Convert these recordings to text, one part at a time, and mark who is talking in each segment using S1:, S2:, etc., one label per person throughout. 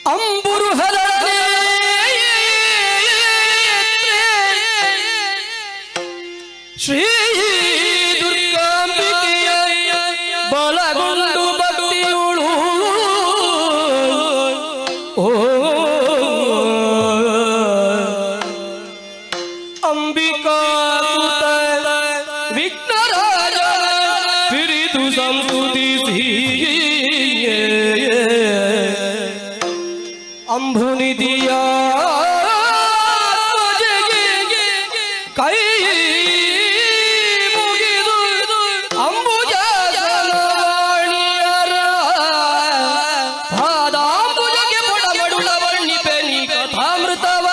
S1: अंबुरु हलने श्री दुर्गांबिಕೆಯ ಬಲಗೊಂಡು ಭಕ್ತಿಯುಳು ಓ ಅಂಬಿಕಾ ಸುತ ವಿಘ್ನರಾಜ ಪಿರಿದು ಸಂಸ್ತುತಿಸಿ अंबुनिधिय कई मुगिदु अंबुजासनवाणियर पादांबुजगे पडमडुल वर्णिपे नी कथामृतव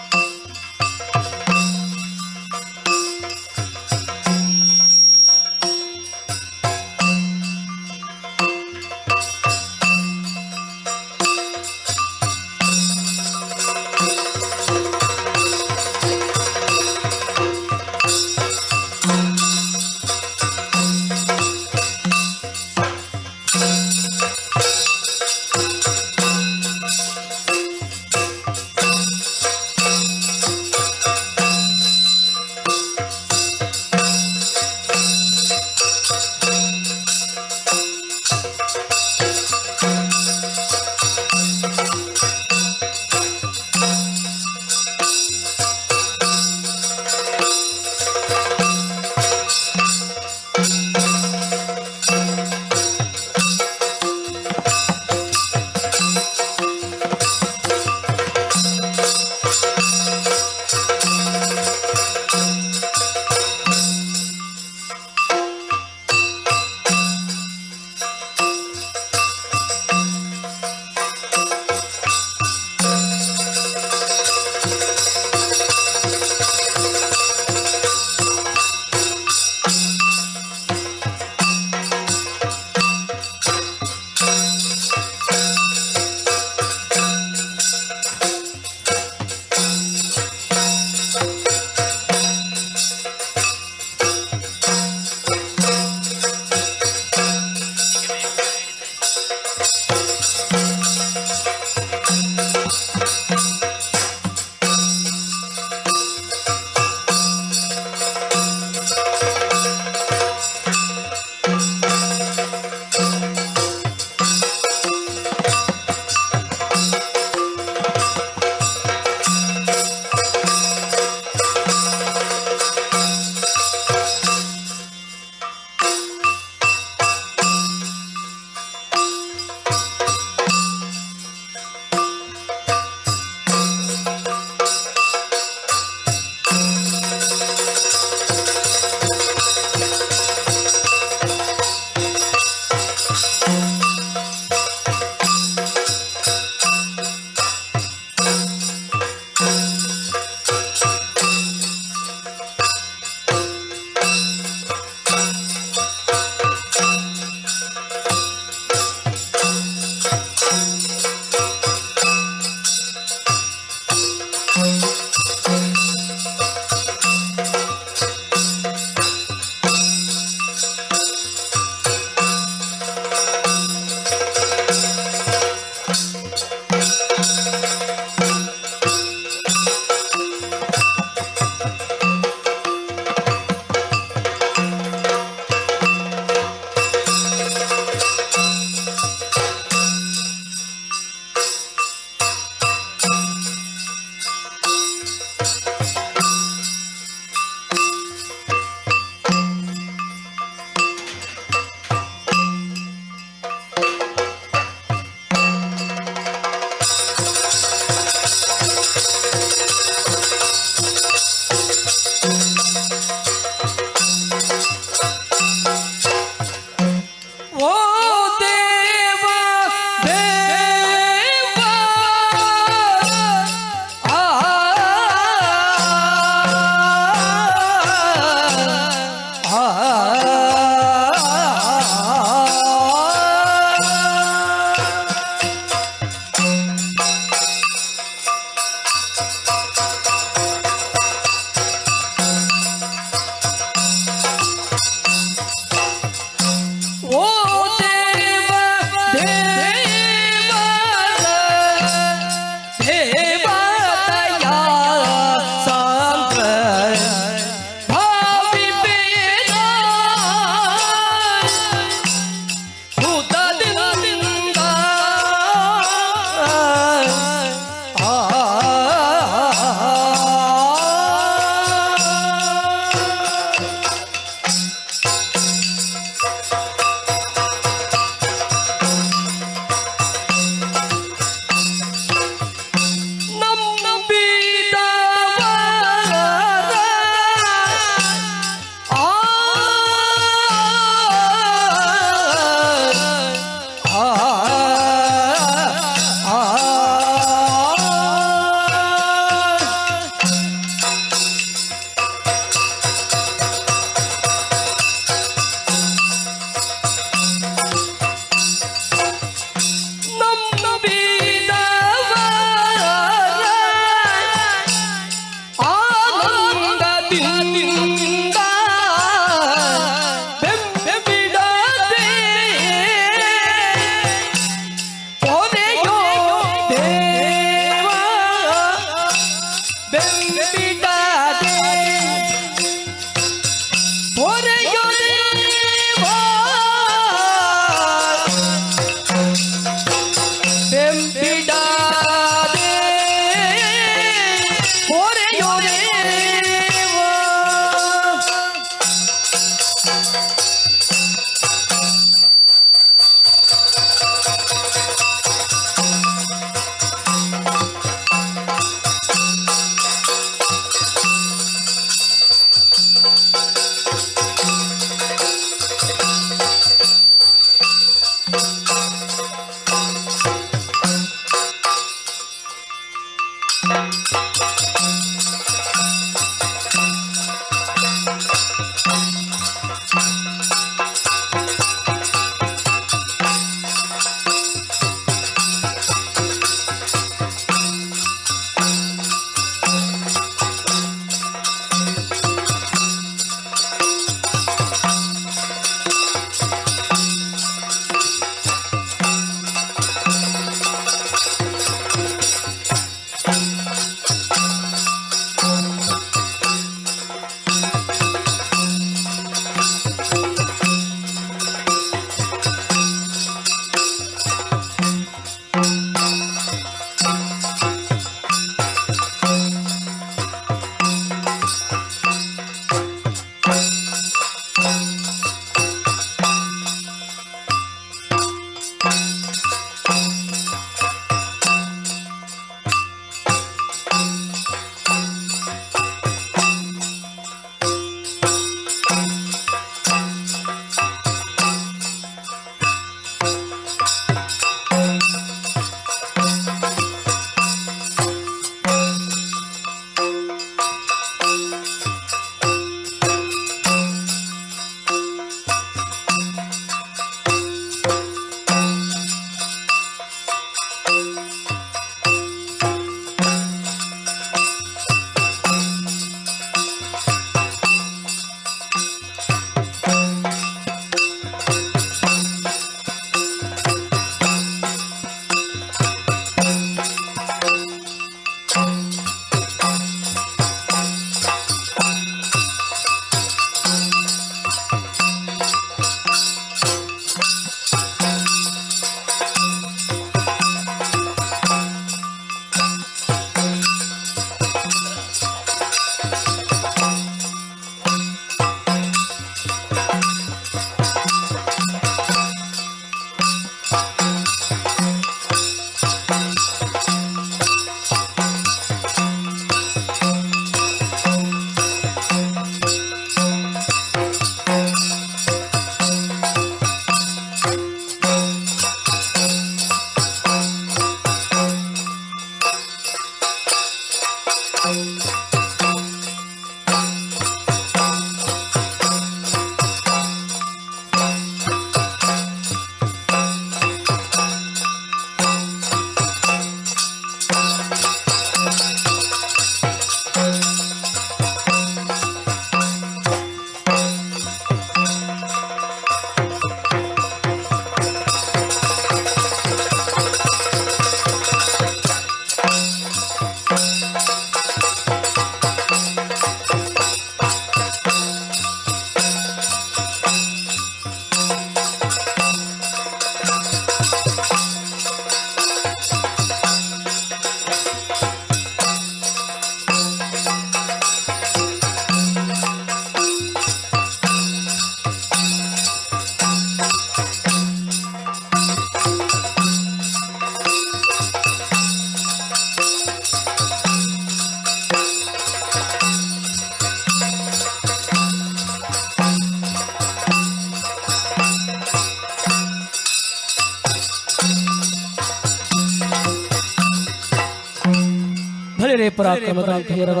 S1: ಬಳಿರೆ ಪರಾಕ್ರಮದ ಭೈರವ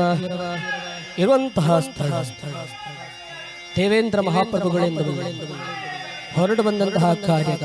S1: ಇರುವಂತಹ ಸ್ಥಳ ದೇವೇಂದ್ರ ಮಹಾಪ್ರಭುಗಳಿಂದ ಹೊರಡು ಬಂದಂತಹ ಕಾರ್ಯ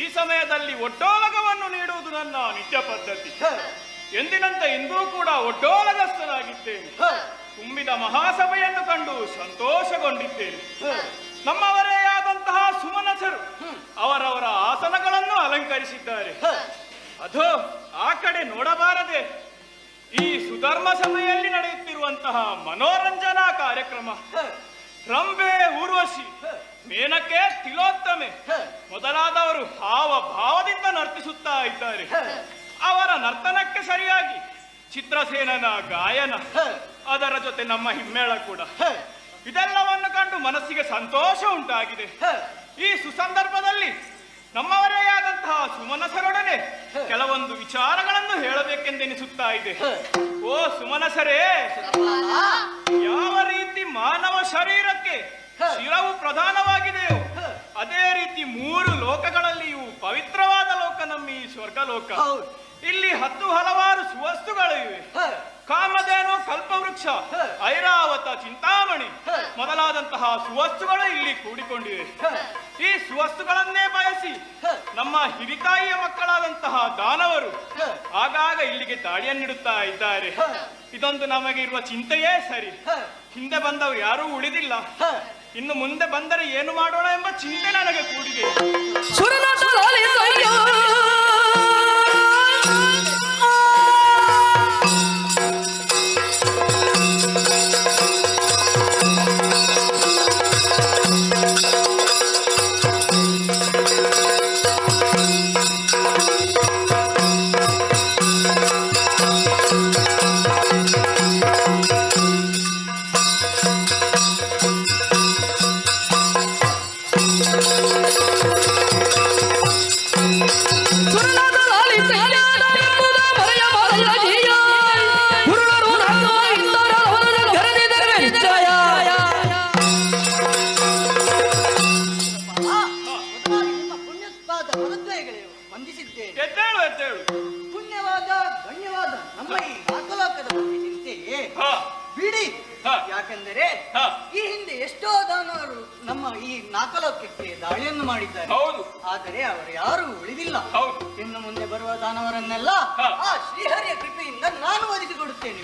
S2: ಈ ಸಮಯದಲ್ಲಿ ಒಡ್ಡೋಲಗವನ್ನು ನೀಡುವುದು ನನ್ನ ನಿತ್ಯ ಪದ್ಧತಿ. ಎಂದಿನಂತೆ ಇಂದೂ ಕೂಡ ಒಡ್ಡೋಲಗಸ್ಥನಾಗಿದ್ದೇನೆ. ತುಂಬಿದ ಮಹಾಸಭೆಯನ್ನು ಕಂಡು ಸಂತೋಷಗೊಂಡಿದ್ದೇನೆ. ನಮ್ಮವರೇ ಆದಂತಹ ಸುಮನಸರು ಅವರವರ ಆಸನಗಳನ್ನು ಅಲಂಕರಿಸಿದ್ದಾರೆ. ಅದು ಆ ಕಡೆ ನೋಡಬಾರದೆ. ಈ ಸುಧರ್ಮ ಸಭೆಯಲ್ಲಿ ನಡೆಯುತ್ತಿರುವಂತಹ ಮನೋರಂಜನಾ ಕಾರ್ಯಕ್ರಮ ರಂಬೆ, ಊರ್ವಶಿ, ಮೇನಕೆ, ತಿಲೋತ್ತಮೆ ಮೊದಲಾದವರು ಹಾವ ಭಾವದಿಂದ ನರ್ತಿಸುತ್ತಾ ಇದ್ದಾರೆ. ಅವರ ನರ್ತನಕ್ಕೆ ಸರಿಯಾಗಿ ಚಿತ್ರಸೇನನ ಗಾಯನ, ಅದರ ಜೊತೆ ನಮ್ಮ ಹಿಮ್ಮೇಳ ಕೂಡ. ಇದೆಲ್ಲವನ್ನು ಕಂಡು ಮನಸ್ಸಿಗೆ ಸಂತೋಷ ಉಂಟಾಗಿದೆ. ಈ ಸುಸಂದರ್ಭದಲ್ಲಿ ನಮ್ಮವರೇ ಆದಂತಹ ಸುಮನಸರೊಡನೆ ಕೆಲವೊಂದು ವಿಚಾರಗಳನ್ನು ಹೇಳಬೇಕೆಂದೆನಿಸುತ್ತಾ ಇದೆ. ಓ ಸುಮನಸರೇ, ಯಾವ ರೀತಿ ಮಾನವ ಶರೀರಕ್ಕೆ ಶಿರವು ಪ್ರಧಾನವಾಗಿದೆಯೋ ಅದೇ ರೀತಿ 3 ಲೋಕಗಳಲ್ಲಿಯೂ ಪವಿತ್ರವಾದ ಲೋಕ ನಮ್ಮ ಈ ಸ್ವರ್ಗಲೋಕ. ಇಲ್ಲಿ 10 ಹಲವಾರು ಸುವಸ್ತುಗಳಿವೆ. ಕಾಮಧೇನು, ಕಲ್ಪವೃಕ್ಷ, ಐರಾವತ, ಚಿಂತಾಮಣಿ ಮೊದಲಾದಂತಹ ಸುವಸ್ತುಗಳು ಇಲ್ಲಿ ಕೂಡಿಕೊಂಡಿವೆ. ಈ ಸುವಸ್ತುಗಳನ್ನೇ ಬಯಸಿ ನಮ್ಮ ಹಿರಿತಾಯಿಯ ಮಕ್ಕಳಾದಂತಹ ದಾನವರು ಆಗಾಗ ಇಲ್ಲಿಗೆ ದಾಳಿಯನ್ನಿಡುತ್ತಾ ಇದ್ದಾರೆ. ಇದೊಂದು ನಮಗೆ ಇರುವ ಚಿಂತೆಯೇ ಸರಿ. ಹಿಂದೆ ಬಂದವರು ಯಾರೂ ಉಳಿದಿಲ್ಲ. ಇನ್ನು ಮುಂದೆ ಬಂದರೆ ಏನು ಮಾಡೋಣ ಎಂಬ ಚಿಂತೆ ನನಗೆ ಕೂಡಿದೆ.
S3: ಯಾಕೆಂದರೆ ಈ ಹಿಂದೆ ಎಷ್ಟೋ ದಾನವರು ನಮ್ಮ ಈ ನಾಕಲೋಕಕ್ಕೆ ದಾಳಿಯನ್ನು ಮಾಡಿದ್ದಾರೆ. ಆದರೆ ಅವರು ಯಾರು ಉಳಿದಿಲ್ಲ. ಇನ್ನು ಮುಂದೆ ಬರುವ ದಾನವರನ್ನೆಲ್ಲ ಆ ಶ್ರೀಹರಿಯ ಕೃಪೆಯಿಂದ ನಾನು ಒದಗಿಸಿಕೊಡುತ್ತೇನೆ.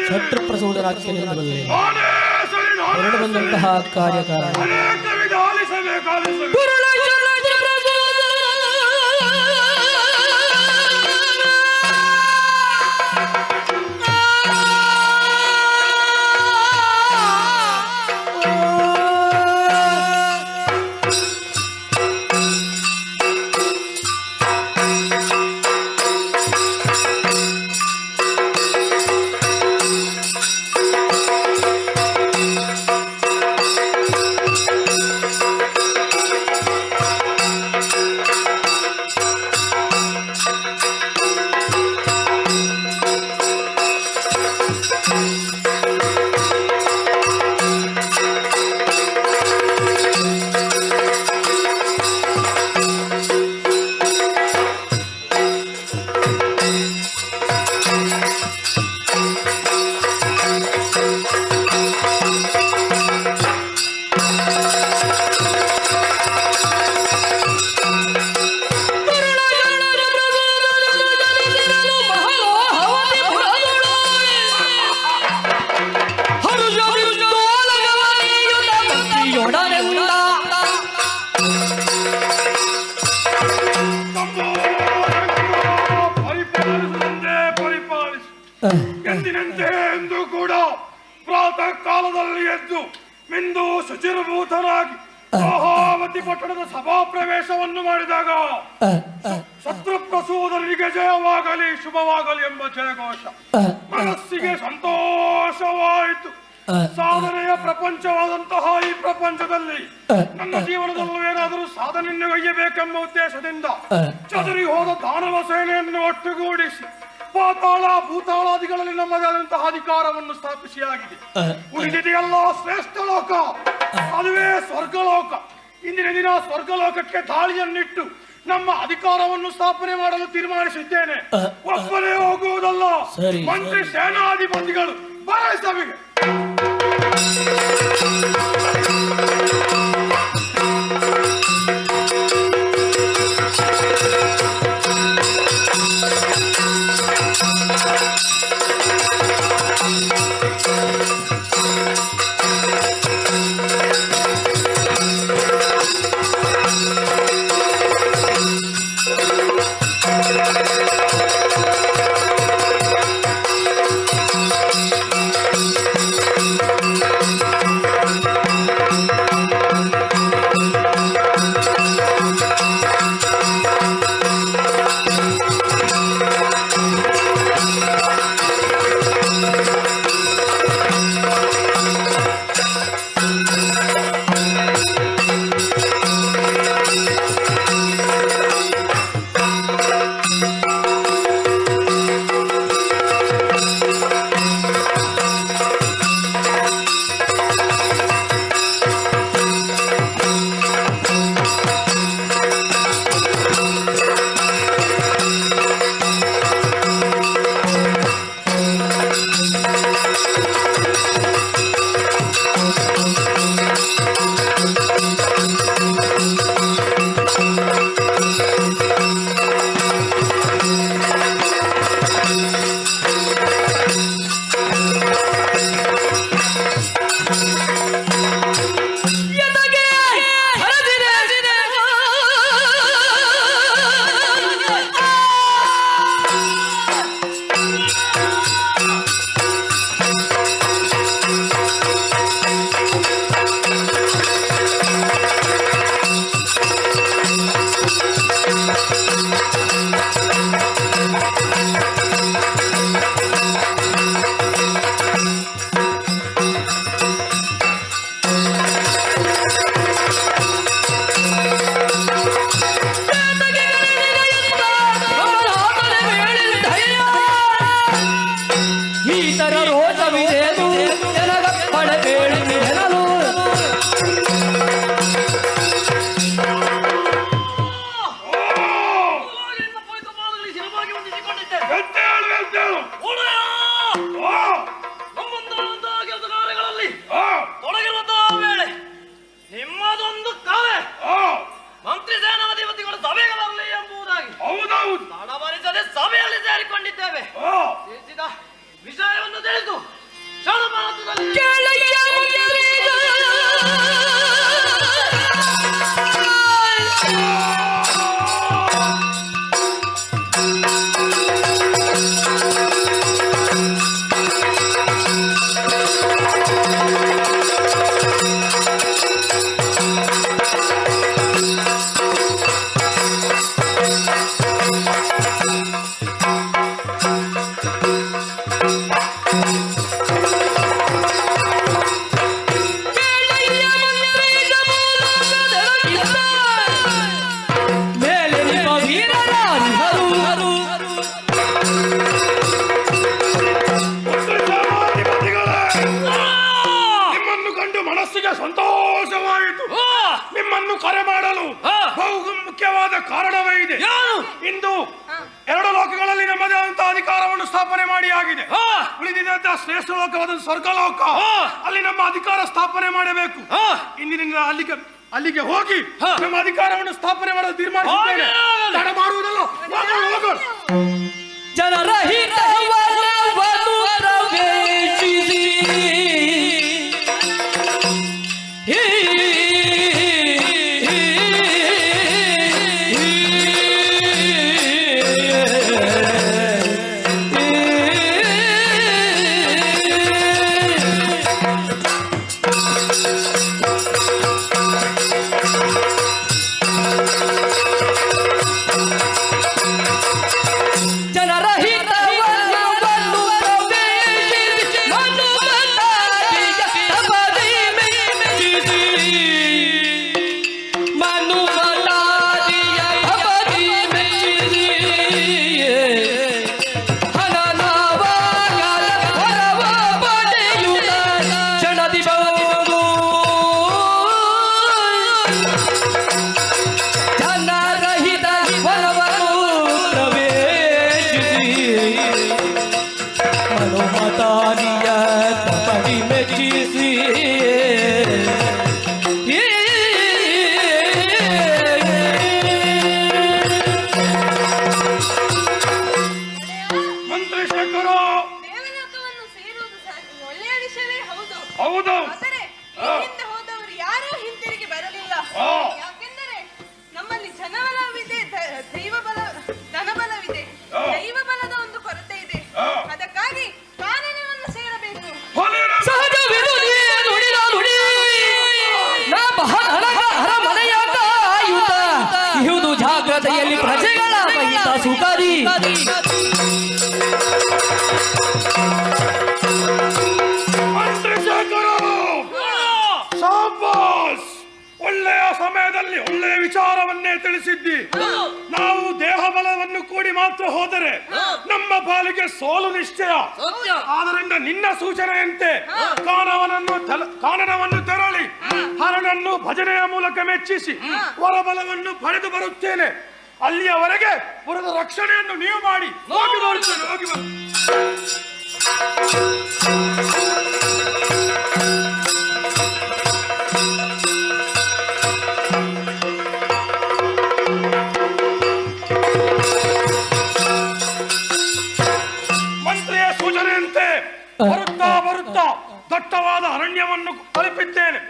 S1: ಶತ್ರು ಪ್ರಸೂಡರಾಕ್ಷನಿಂದಲೇ ಹೊರಡು ಬಂದಂತಹ ಕಾರ್ಯಕಾರಣ
S4: ಎಂದಿನಂತೆ ಎಂದು ಕೂಡ ಪ್ರಾತಃ ಕಾಲದಲ್ಲಿ ಎದ್ದು ಮಿಂದು ಶುಚಿರ್ಭೂತನಾಗಿ ಮಹಾವತಿ ಪಟ್ಟಣದ ಸಭಾ ಪ್ರವೇಶವನ್ನು ಮಾಡಿದಾಗ ಶತ್ರು ಮಧುಸೂದನನಿಗೆ ಜಯವಾಗಲಿ ಶುಭವಾಗಲಿ ಎಂಬ ಜಯಘೋಷ ಮನಸ್ಸಿಗೆ ಸಂತೋಷವಾಯಿತು. ಸಾಧನೆಯ ಪ್ರಪಂಚವಾದಂತಹ ಈ ಪ್ರಪಂಚದಲ್ಲಿ ನನ್ನ ಜೀವನದಲ್ಲೂ ಏನಾದರೂ ಸಾಧನೆಯನ್ನು ಒಯ್ಯಬೇಕೆಂಬ ಉದ್ದೇಶದಿಂದ ಚದುರಿ ಹೋದ ದಾನವ ಸೇನೆಯನ್ನು ಒಟ್ಟುಗೂಡಿಸಿ ಪಾತಾಳ ಭೂತಾಳಾದಿಗಳಲ್ಲಿ ನಮ್ಮದಾದಂತಹ ಅಧಿಕಾರವನ್ನು ಸ್ಥಾಪಿಸಿಯಾಗಿದೆ. ಉಳಿದಿದೆಯಲ್ಲ ಶ್ರೇಷ್ಠ ಲೋಕ, ಅದುವೇ ಸ್ವರ್ಗಲೋಕ. ಇಂದಿನ ದಿನ ಸ್ವರ್ಗಲೋಕಕ್ಕೆ ದಾಳಿಯನ್ನಿಟ್ಟು ನಮ್ಮ ಅಧಿಕಾರವನ್ನು ಸ್ಥಾಪನೆ ಮಾಡಲು ತೀರ್ಮಾನಿಸಿದ್ದೇನೆ. ಒಬ್ಬನೇ ಹೋಗುವುದಲ್ಲ, ಮಂತ್ರಿ ಸೇನಾಧಿಪತಿಗಳು ಬರ ಸಭೆಗೆ.
S2: ಸಂತೋಷವಾಯಿತು. ನಿಮ್ಮನ್ನು ಕರೆ ಮಾಡಲು ಬಹು ಮುಖ್ಯವಾದ ಕಾರಣವೇ ಇದೆ. ಇಂದು ಎರಡು ಲೋಕಗಳಲ್ಲಿ ನಮ್ಮದೇ ಆದಂತಹ ಅಧಿಕಾರವನ್ನು ಸ್ಥಾಪನೆ ಮಾಡಿ ಆಗಿದೆ. ಉಳಿದಿದ್ದಂತಹ ಶ್ರೇಷ್ಠ ಲೋಕವಾದ ಸ್ವರ್ಗಲೋಕ, ಅಲ್ಲಿ ನಮ್ಮ ಅಧಿಕಾರ ಸ್ಥಾಪನೆ ಮಾಡಬೇಕು. ಇಂದಿನಿಂದ ಅಲ್ಲಿಗೆ ಹೋಗಿ ನಮ್ಮ ಅಧಿಕಾರವನ್ನು ಸ್ಥಾಪನೆ ಮಾಡಲು ತೀರ್ಮಾನಿಸಿದ್ದೇನೆ. ತಡ ಮಾಡುವುದಲ್ಲ, ಹೋಗೋಣ.
S1: ಜನರ ಹಿತವನ್ನು ಪ್ರವೇಶಿಸಿ ಮಂತ್ರಿಗಳ ಬೈತ ಸುಖರಿ
S2: ಒಳ್ಳೆಯ ಸಮಯದಲ್ಲಿ ಒಳ್ಳೆಯ ವಿಚಾರವನ್ನೇ ತಿಳಿಸಿದ್ದಿ. ನಾವು ದೇಹ ಬಲವನ್ನು ಕೂಡಿ ಮಾತ್ರ ಹೋದರೆ ನಮ್ಮ ಪಾಲಿಗೆ ಸೋಲು ನಿಶ್ಚಯ. ಆದ್ದರಿಂದ ನಿನ್ನ ಸೂಚನೆಯಂತೆ ಕಾನನವನ್ನು ತೆರಳಿ ಹರನನ್ನು ಭಜನೆಯ ಮೂಲಕ ಮೆಚ್ಚಿಸಿ ವರಬಲವನ್ನು ಪಡೆದು ಬರುತ್ತೇನೆ. ಅಲ್ಲಿಯವರೆಗೆ ಪುರದ ರಕ್ಷಣೆಯನ್ನು ನೀವು ಮಾಡಿ. ಹೋಗಿ ಬರುತ್ತೇನೆ, ಹೋಗಿ ಮಂತ್ರಿಯ ಸೂಚನೆಯಂತೆ ಬರುತ್ತಾ ಬರುತ್ತಾ ದಟ್ಟವಾದ ಅರಣ್ಯವನ್ನು ತಲುಪಿದ್ದೇನೆ.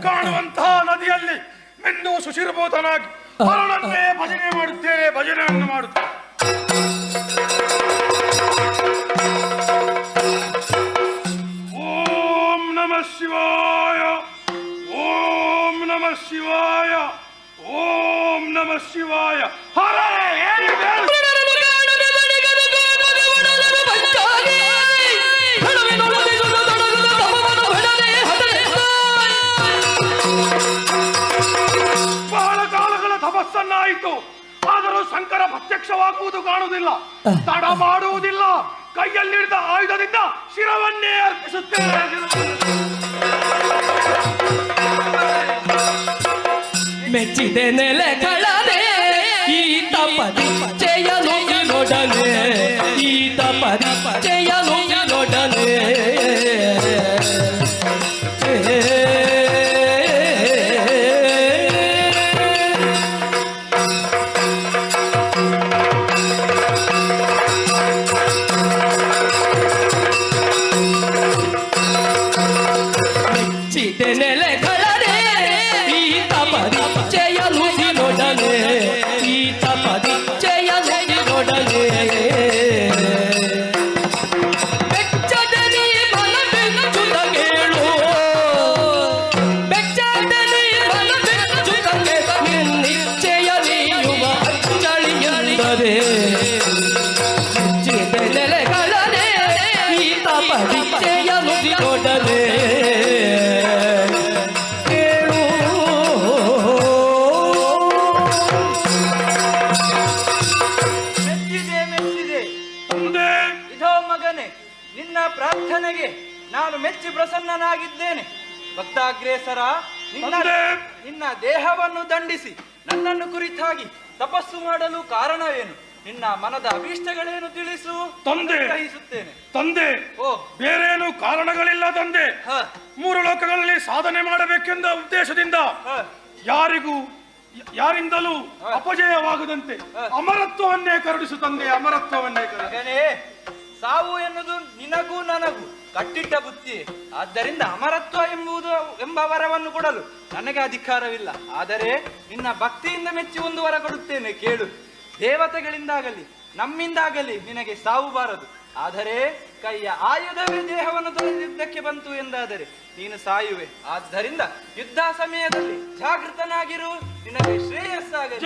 S2: ಕಾಣುವಂತಹ ನದಿಯಲ್ಲಿ ಮೆಂದು ಸುಶಿರಭೂತನಾಗಿ ಹರನನ್ನೇ ಭಜನೆ ಮಾಡುತ್ತೇನೆ, ಭಜನೆಯನ್ನು ಮಾಡುತ್ತೇನೆ. ಓಂ ನಮಃ ಶಿವಾಯ, ಓಂ ನಮಃ ಶಿವಾಯ, ಓಂ ನಮಃ ಶಿವಾಯ. ಹರೇ ಬಹಳ ಕಾಲಗಳ ತಪಸ್ಸನ್ನಾಯಿತು, ಆದರೂ ಶಂಕರ ಪ್ರತ್ಯಕ್ಷವಾಗುವುದು ಕಾಣುವುದಿಲ್ಲ. ತಡ ಮಾಡುವುದಿಲ್ಲ, ಕೈಯಲ್ಲಿಡಿದ ಆಯುಧದಿಂದ ಶಿರವನ್ನೇ ಅರ್ಪಿಸುತ್ತೇನೆ.
S1: ಮೆಚ್ಚಿದೆ ನೆಲೆಗಳೇ ಈ ತಪದಿ ಜಯನು ನೋಡನೆ, ಈ ತಪದಿ ಜಯನು ನೋಡನೆ. ಮೆಚ್ಚಿದೆ ನೆಲೆಗಳೇ ಈ ತಪದಿ ಜಯನು ನೋಡನೆ, ಈ ತಪದಿ ಜಯನು ನೋಡನೆ.
S5: ಪ್ರಾರ್ಥನೆಗೆ ನಾನು ಮೆಚ್ಚಿ ಪ್ರಸನ್ನನಾಗಿದ್ದೇನೆ. ಭಕ್ತಾಗ್ರೇಸರ, ನಿನ್ನ ದೇಹವನ್ನು ದಂಡಿಸಿ ನನ್ನನ್ನು ಕುರಿತಾಗಿ ತಪಸ್ಸು ಮಾಡಲು ಕಾರಣವೇನು? ನಿನ್ನ ಮನದ ಅಭೀಷ್ಟಗಳೇನು ತಿಳಿಸು.
S2: ತಂದೆ
S5: ಗ್ರಹಿಸುತ್ತೇನೆ.
S2: ತಂದೆ, ಬೇರೇನು ಕಾರಣಗಳಿಲ್ಲ ತಂದೆ. 3 ಲೋಕಗಳಲ್ಲಿ ಸಾಧನೆ ಮಾಡಬೇಕೆಂದ ಉದ್ದೇಶದಿಂದ ಯಾರಿಂದಲೂ ಅಪಜಯವಾಗದಂತೆ ಅಮರತ್ವವನ್ನೇ ಕರುಣಿಸು ತಂದೆ, ಅಮರತ್ವವನ್ನೇ.
S5: ಮಗನೇ, ಸಾವು ಎನ್ನುವುದು ನಿನಗೂ ನನಗೂ ಕಟ್ಟಿಟ್ಟ ಬುತ್ತಿ. ಆದ್ದರಿಂದ ಅಮರತ್ವ ಎಂಬ ವರವನ್ನು ಕೊಡಲು ನನಗೆ ಅಧಿಕಾರವಿಲ್ಲ. ಆದರೆ ನಿನ್ನ ಭಕ್ತಿಯಿಂದ ಮೆಚ್ಚಿ ಒಂದು ವರ ಕೊಡುತ್ತೇನೆ, ಕೇಳು. ದೇವತೆಗಳಿಂದಾಗಲಿ ನಮ್ಮಿಂದಾಗಲಿ ನಿನಗೆ ಸಾವು ಬಾರದು. ಆದರೆ ಕೈಯ ಆಯುಧವೇ ದೇಹವನ್ನು ತೊಳೆದಿದ್ದಕ್ಕೆ ಬಂತು ಎಂದಾದರೆ ನೀನು ಸಾಯುವೆ. ಆದ್ದರಿಂದ ಯುದ್ಧ ಸಮಯದಲ್ಲಿ ಜಾಗೃತನಾಗಿರು, ನಿನಗೆ ಶ್ರೇಯಸ್ಸಾಗಲಿ.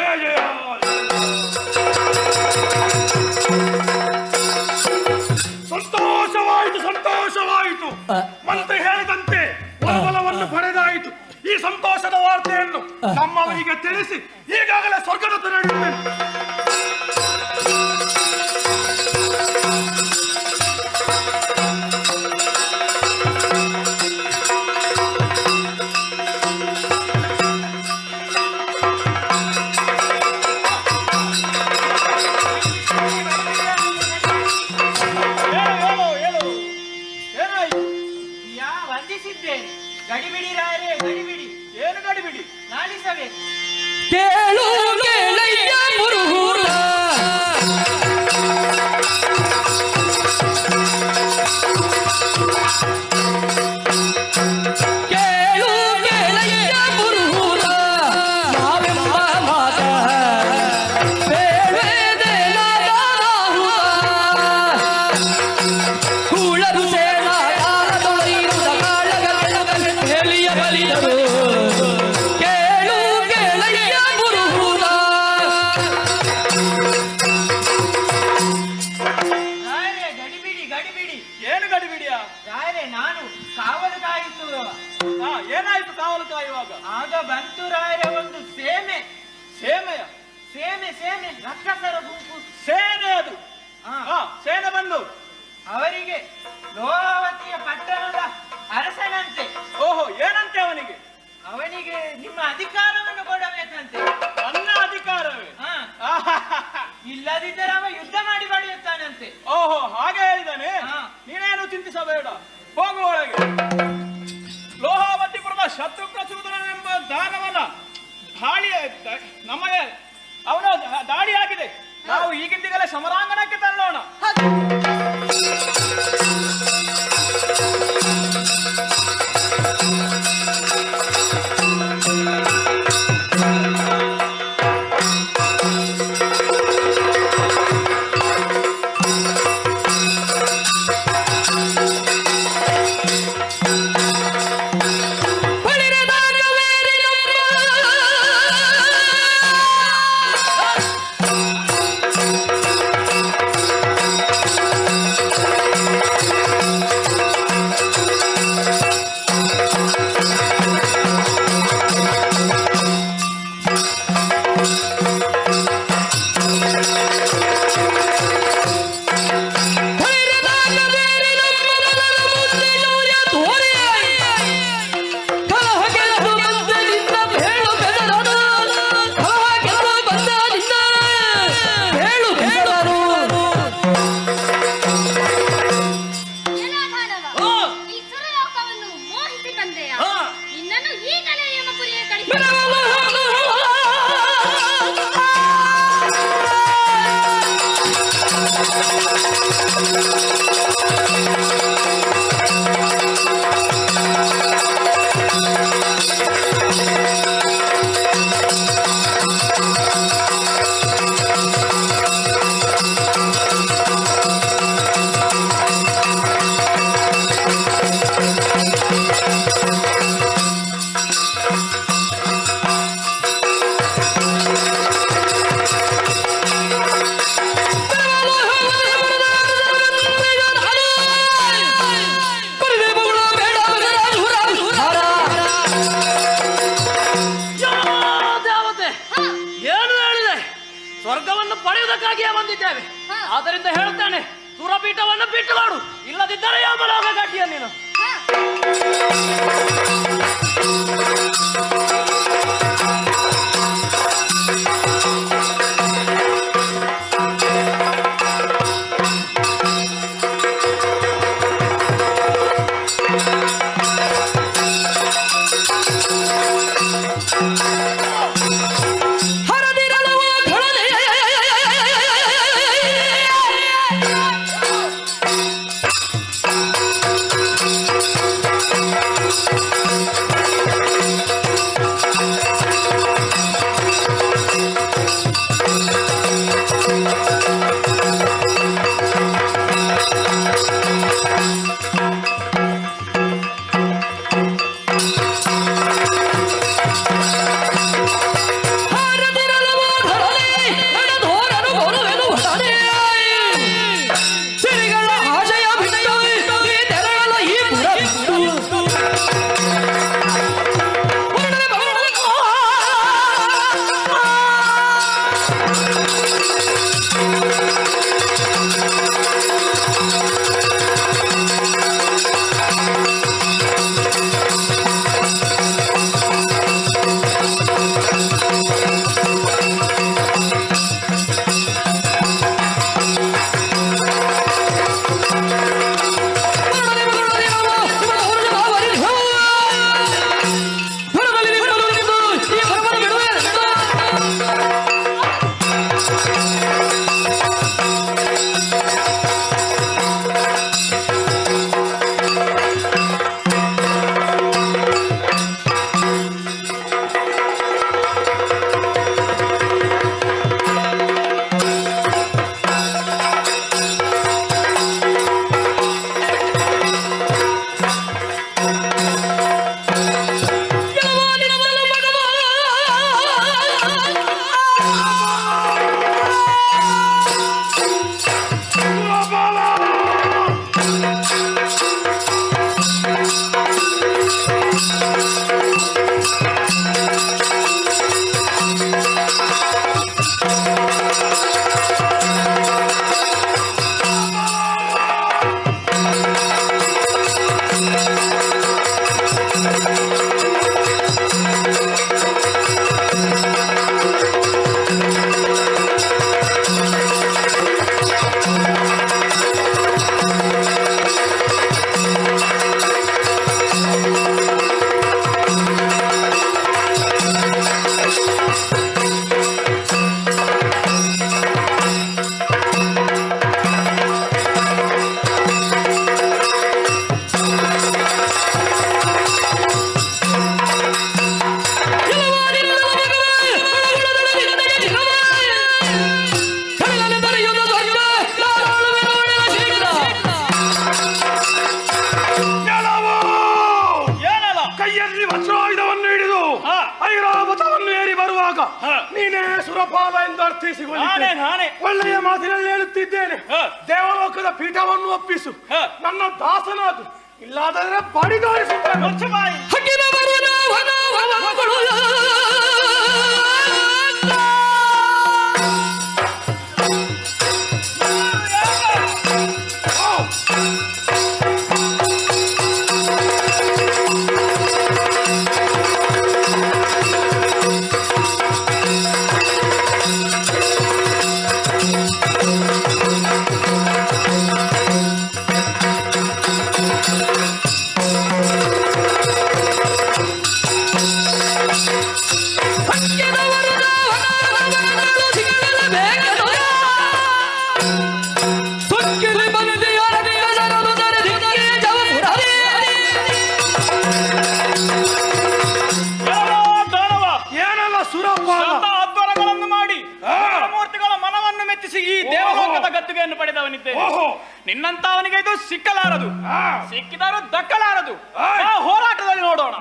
S2: ಸಂತೋಷವಾಯಿತು, ಸಂತೋಷವಾಯಿತು. ಮಂತ್ರಿ ಹೇಳಿದಂತೆ ಬಲವನ್ನು ಪಡೆದಾಯಿತು. ಈ ಸಂತೋಷದ ವಾರ್ತೆಯನ್ನು ನಮ್ಮವರಿಗೆ ತಿಳಿಸಿ ಈಗಾಗಲೇ ಸ್ವರ್ಗದತ್ತ ನಡೆಯುತ್ತೇನೆ.
S5: ಗಡಿಬಿಡಿ ರಾಯರೇ, ಗಡಿಬಿಡಿ. ಏನು ಗಡಿಬಿಡಿ? ನಾಳಿಸಬೇಕು.
S1: ಕೇಳು ಕೇಳಯ್ಯ ಮುರುಹೂರ, ಕೇಳು ಕೇಳಯ್ಯ ಮುರುಹೂರ, ನಾವೆಂಬ ಮಾತ ಬೇಡೇನಾದ ಹೂಳರು ಸೇನ ಕಾಲದೊಳಗಿರುವುದ ಕಾಳಗಗಳ ಹೇಳಿಯ ಬಲಿದರು. ಕೇಳು ಕೇಳಯ್ಯ ಮುರುಹೂರ,
S5: ಇಲ್ಲದಿದ್ದರೆ ಅವ ಯುದ್ಧ ಮಾಡಿ ಪಡೆಯುತ್ತಾನಂತೆ.
S6: ಓಹೋ, ಹಾಗೆ ಹೇಳಿದಾನೆ. ನೀನೇನು ಚಿಂತಿಸಬೇಡ, ಹೋಗುವ ಒಳಗೆ. ಲೋಹಾವತಿಪುರದ ಶತ್ರುಘ್ನಸೂದನನೆಂಬ ದಾನವನ ನಮಗೆ ಅವನ ದಾಳಿಯಾಗಿದೆ. ನಾವು ಈಗಿಂದೀಗಲೇ ಸಮರಾಂಗಣಕ್ಕೆ ತಳ್ಳೋಣ.
S1: ಸ್ವರ್ಗವನ್ನು ಪಡೆಯುವುದಕ್ಕಾಗಿಯೇ ಬಂದಿದ್ದೇವೆ. ಆದ್ದರಿಂದ ಹೇಳುತ್ತೇನೆ, ಸುರಪೀಠವನ್ನು ಬಿಟ್ಟು ಮಾಡು, ಇಲ್ಲದಿದ್ದರೆ ಯಾಮಲೋಕ ಗಟ್ಟಿಯ ನೀನು.
S2: ನೀನೇ ಸುರಪಾಲ ಎಂದು ಅರ್ಥೈಸಿಕೊಳ್ಳಿ. ಒಳ್ಳೆಯ ಮಾತಿನಲ್ಲಿ ಹೇಳುತ್ತಿದ್ದೇನೆ, ದೇವಲೋಕದ ಪೀಠವನ್ನು ಒಪ್ಪಿಸು, ನನ್ನ ದಾಸನಾದು, ಇಲ್ಲಾದರೆ ಬಡಿದೋರಿಸುತ್ತೇನೆ.
S6: ನಿನ್ನಂತವನಿಗೆ ಇದು ಸಿಕ್ಕಲಾರದು, ಸಿಕ್ಕಿದರೂ ದಕ್ಕಲಾರದು. ಹೋರಾಟದಲ್ಲಿ ನೋಡೋಣ.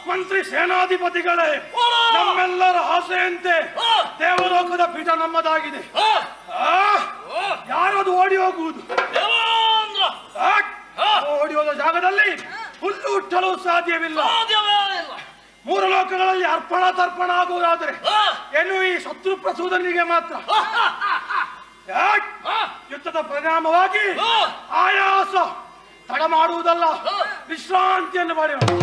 S6: ಮಂತ್ರಿ ಸೇನಾಧಿಪತಿಗಳೇ, ನಮ್ಮೆಲ್ಲರ ಆಸೆಯಂತೆ ದೇವಲೋಕದ ಪೀಠ ನಮ್ಮದಾಗಿದೆ. ಯಾರದು ಓಡಿ ಹೋಗುವುದು? ಓಡಿ ಹೋದ ಜಾಗದಲ್ಲಿ ಹುಲ್ಲು ಹುಟ್ಟಲು ಸಾಧ್ಯವಿಲ್ಲ. ಮೂರು ಲೋಕಗಳಲ್ಲಿ ಅರ್ಪಣ ತರ್ಪಣ ಆಗುವುದಾದರೆ ಏನು ಈ ಶತ್ರು ಪ್ರಸೂದನಿಗೆ ಮಾತ್ರ. ಯುದ್ಧದ ಪರಿಣಾಮವಾಗಿ ಆಯಾಸ ತಡ ಮಾಡುವುದಲ್ಲ, ವಿಶ್ರಾಂತಿಯನ್ನು ಪಡೆಯೋಣ.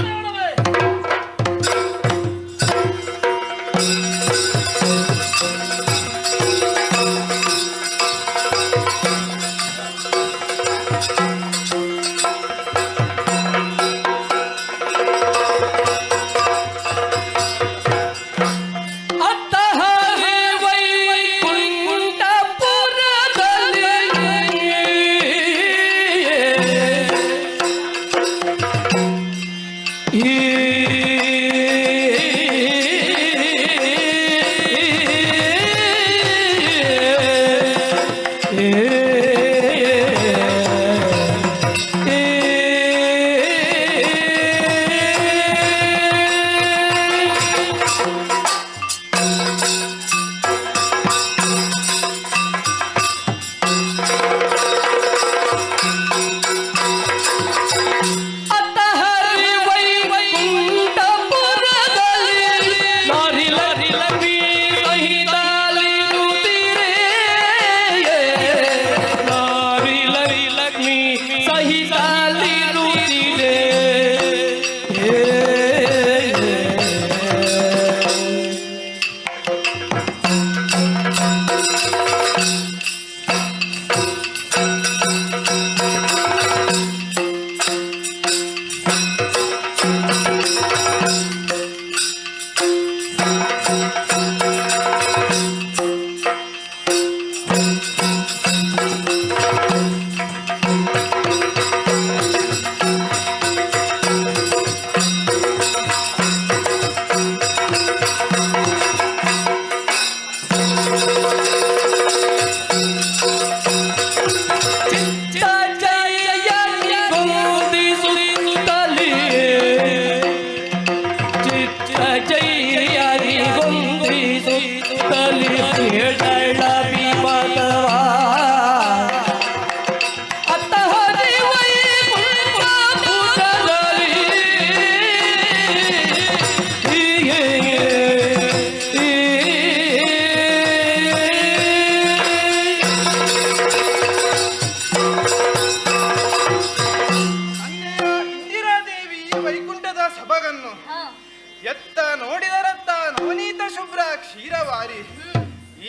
S5: ಎತ್ತ ನೋಡಿದರತ್ತ ನವನೀತ ಶುಭ್ರ ಕ್ಷೀರವಾರಿ.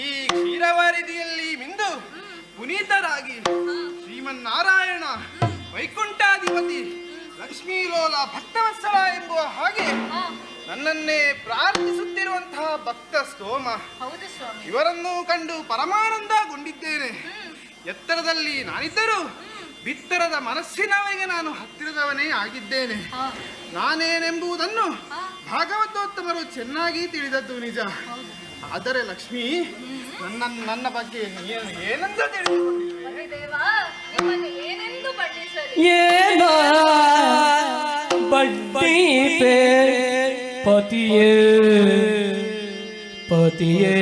S5: ಈ ಕ್ಷೀರವಾರಿದಿಯಲ್ಲಿ ಮಿಂದು ಪುನೀತರಾಗಿ ಶ್ರೀಮನ್ನಾರಾಯಣ ವೈಕುಂಠಾಧಿಪತಿ ಲಕ್ಷ್ಮೀಲೋಲ ಭಕ್ತವತ್ಸಲ ಎಂಬುವ ಹಾಗೆ ನನ್ನನ್ನೇ ಪ್ರಾರ್ಥಿಸುತ್ತಿರುವಂತಹ ಭಕ್ತ ಸ್ತೋಮ ಇವರನ್ನು ಕಂಡು ಪರಮಾನಂದಗೊಂಡಿದ್ದೇನೆ. ಎತ್ತರದಲ್ಲಿ ನಾನಿದ್ದರೂ ಬಿತ್ತರದ ಮನಸ್ಸಿನವರಿಗೆ ನಾನು ಹತ್ತಿರದವನೇ ಆಗಿದ್ದೇನೆ. ನಾನೇನೆಂಬುದನ್ನು ಭಾಗವತೋತ್ತಮರು ಚೆನ್ನಾಗಿ ತಿಳಿದದ್ದು ನಿಜ. ಆದರೆ ಲಕ್ಷ್ಮಿ, ನನ್ನ ಬಗ್ಗೆ ಏನಂತ ತಿಳಿದುಕೊಂಡಿರುವೆ?
S1: ಏನೋ ಬಡ್ಡಿ ಪತಿಯೇ ಪತಿಯೇ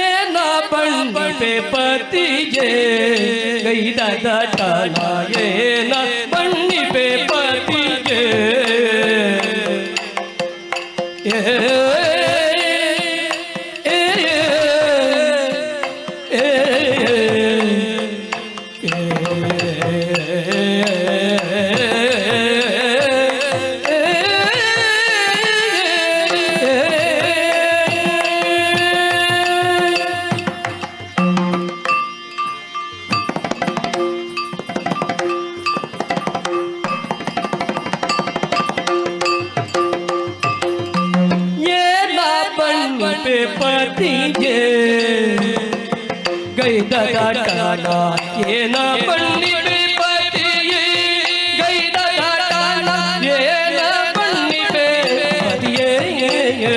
S1: ಏನ ಬಣ್ಣಿಪೆ ಪತಿಯೇ ಗೈದ ದಟನ ಏನ ಬಣ್ಣಿಪೆ ಪತಿಯೇ ಪತಿಗೆ ಗೈದ ದಾಟನ ಏನ ಬಣ್ಣಿಪೆ ಪತಿಯೇ ಗೈದ ದಾಟನ ಏನ ಬಣ್ಣಿಪೆ ಪತಿಯೇ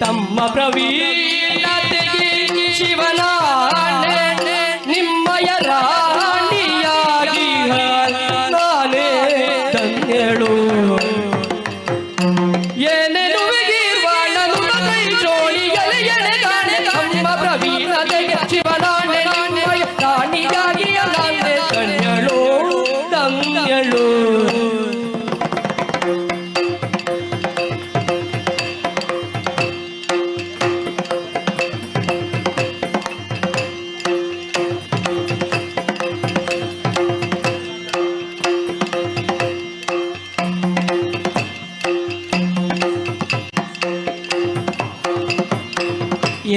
S1: ತಮ್ಮ ಪ್ರವೀಣತೆಗೆ ಶಿವನಾಣೆ ನಿಮ್ಮಯ ರಾಣಿಯಾಗಿ ನಾನೇ ಧನ್ಯಳು ಏನೆನುವೆಗಿರ್ವಾಣನು ಕೈ ಜೋಡಿಯಲೆ ಎಳೆದಾಣೆ ತಮ್ಮ ಪ್ರವೀಣತೆಗೆ ಶಿವನಾಣೆ ನಿಮ್ಮಯ ರಾಣಿಯಾಗಿ ನಾನೇ ಧನ್ಯಳು ಧನ್ಯಳು.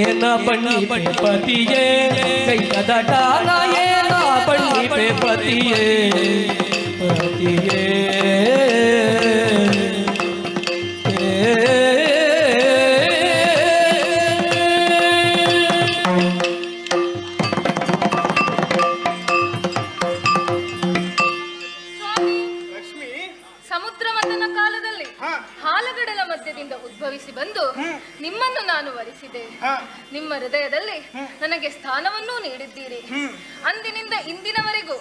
S1: ಏನ ಬಣ್ಣಿಪೆ ಪತಿಯೇ ಗೈದ ದಾಟನ ಏನ ಬಣ್ಣಿಪೆ ಪತಿಯೇ ಪತಿಯೇ
S7: ಉದ್ಭವಿಸಿ ಬಂದು ನಿಮ್ಮನ್ನು ನಾನು ವರಿಸಿದೆ. ನಿಮ್ಮ ಹೃದಯದಲ್ಲಿ ನನಗೆ ಸ್ಥಾನವನ್ನೂ ನೀಡಿದ್ದೀರಿ. ಅಂದಿನಿಂದ ಇಂದಿನವರೆಗೂ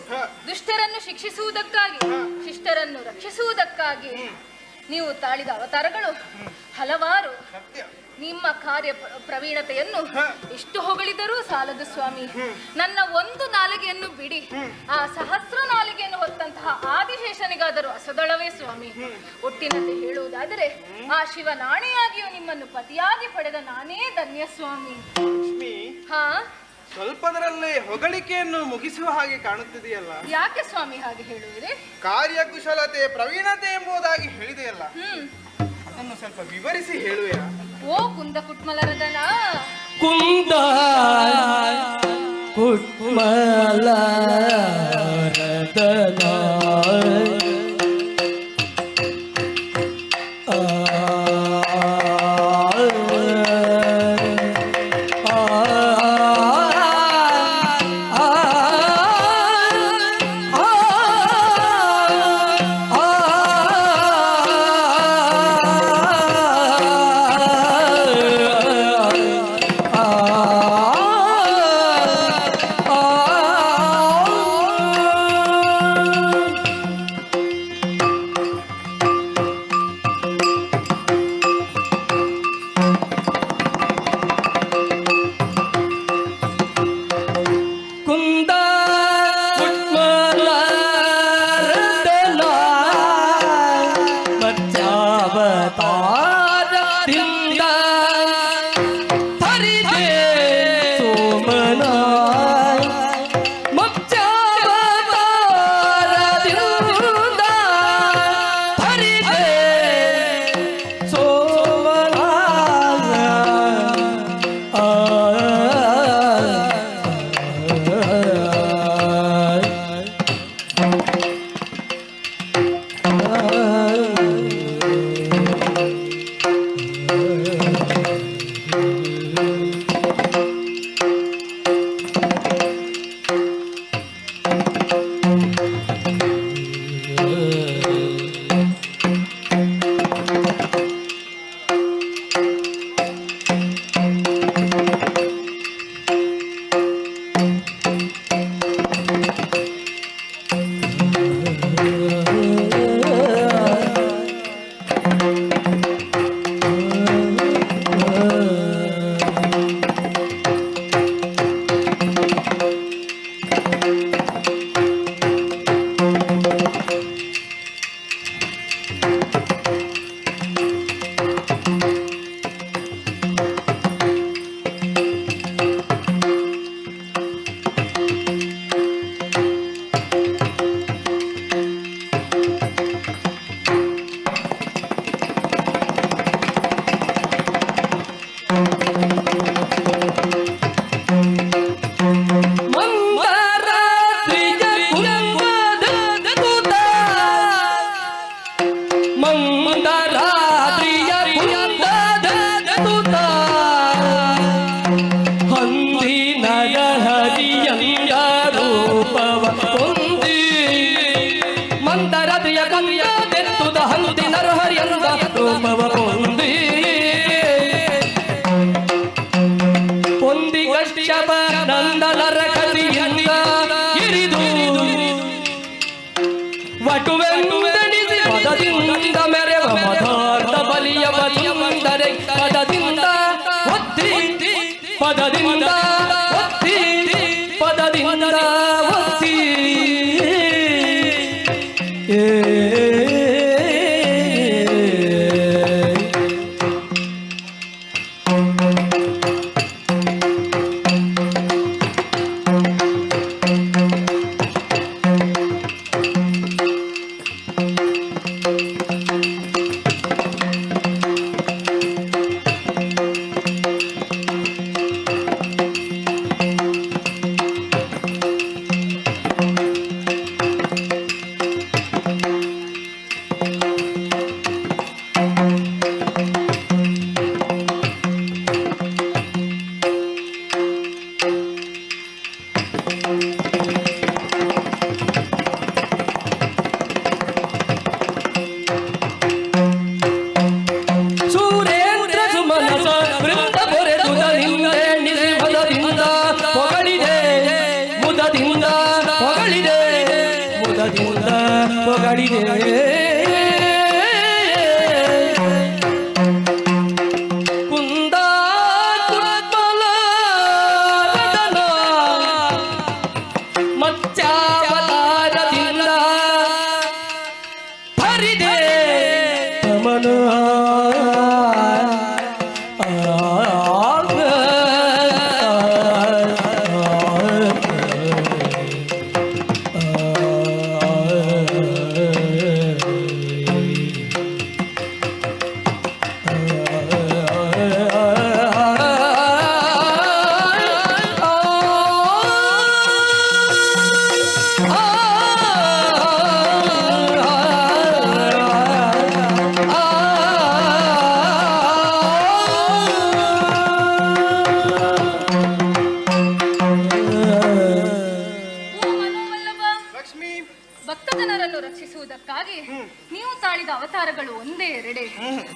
S7: ದುಷ್ಟರನ್ನು ಶಿಕ್ಷಿಸುವುದಕ್ಕಾಗಿ ಶಿಷ್ಟರನ್ನು ರಕ್ಷಿಸುವುದಕ್ಕಾಗಿ ನೀವು ತಾಳಿದ ಅವತಾರಗಳು ಹಲವಾರು. ನಿಮ್ಮ ಕಾರ್ಯ ಪ್ರವೀಣತೆಯನ್ನು ಎಷ್ಟು ಹೊಗಳಿದರೂ ಸಾಲದು ಸ್ವಾಮಿ. ನನ್ನ ಒಂದು ನಾಲಿಗೆಯನ್ನು ಬಿಡಿ, ಆ ಸಹಸ್ರ ನಾಲಿಗೆಯನ್ನು ಹೊತ್ತಂತಹ ಆದಿಶೇಷನಿಗಾದರೂ ಅಸದಳವೇ ಸ್ವಾಮಿ. ಒಟ್ಟಿನಲ್ಲಿ ಹೇಳುವುದಾದರೆ ಆ ಶಿವನಾಣಿಯಾಗಿಯೂ ನಿಮ್ಮನ್ನು ಪತಿಯಾಗಿ ಪಡೆದ ನಾನೇ ಧನ್ಯ ಸ್ವಾಮಿ. ಹಾ,
S5: ಸ್ವಲ್ಪದರಲ್ಲೇ ಹೊಗಳಿಕೆಯನ್ನು ಮುಗಿಸುವ ಹಾಗೆ ಕಾಣುತ್ತಿದೆಯಲ್ಲ.
S7: ಯಾಕೆ ಸ್ವಾಮಿ ಹಾಗೆ ಹೇಳುವಿರಿ?
S5: ಕಾರ್ಯಕುಶಲತೆ ಪ್ರವೀಣತೆ ಎಂಬುದಾಗಿ ಹೇಳಿದೆಯಲ್ಲ, ಅದನ್ನು ಸ್ವಲ್ಪ ವಿವರಿಸಿ ಹೇಳುವೆ.
S7: ಓ ಕುಂದ ಕುಟ್ಮಲರದನ
S1: ಕುಂದ ಕುಟ್ಮಲರದನ ಆ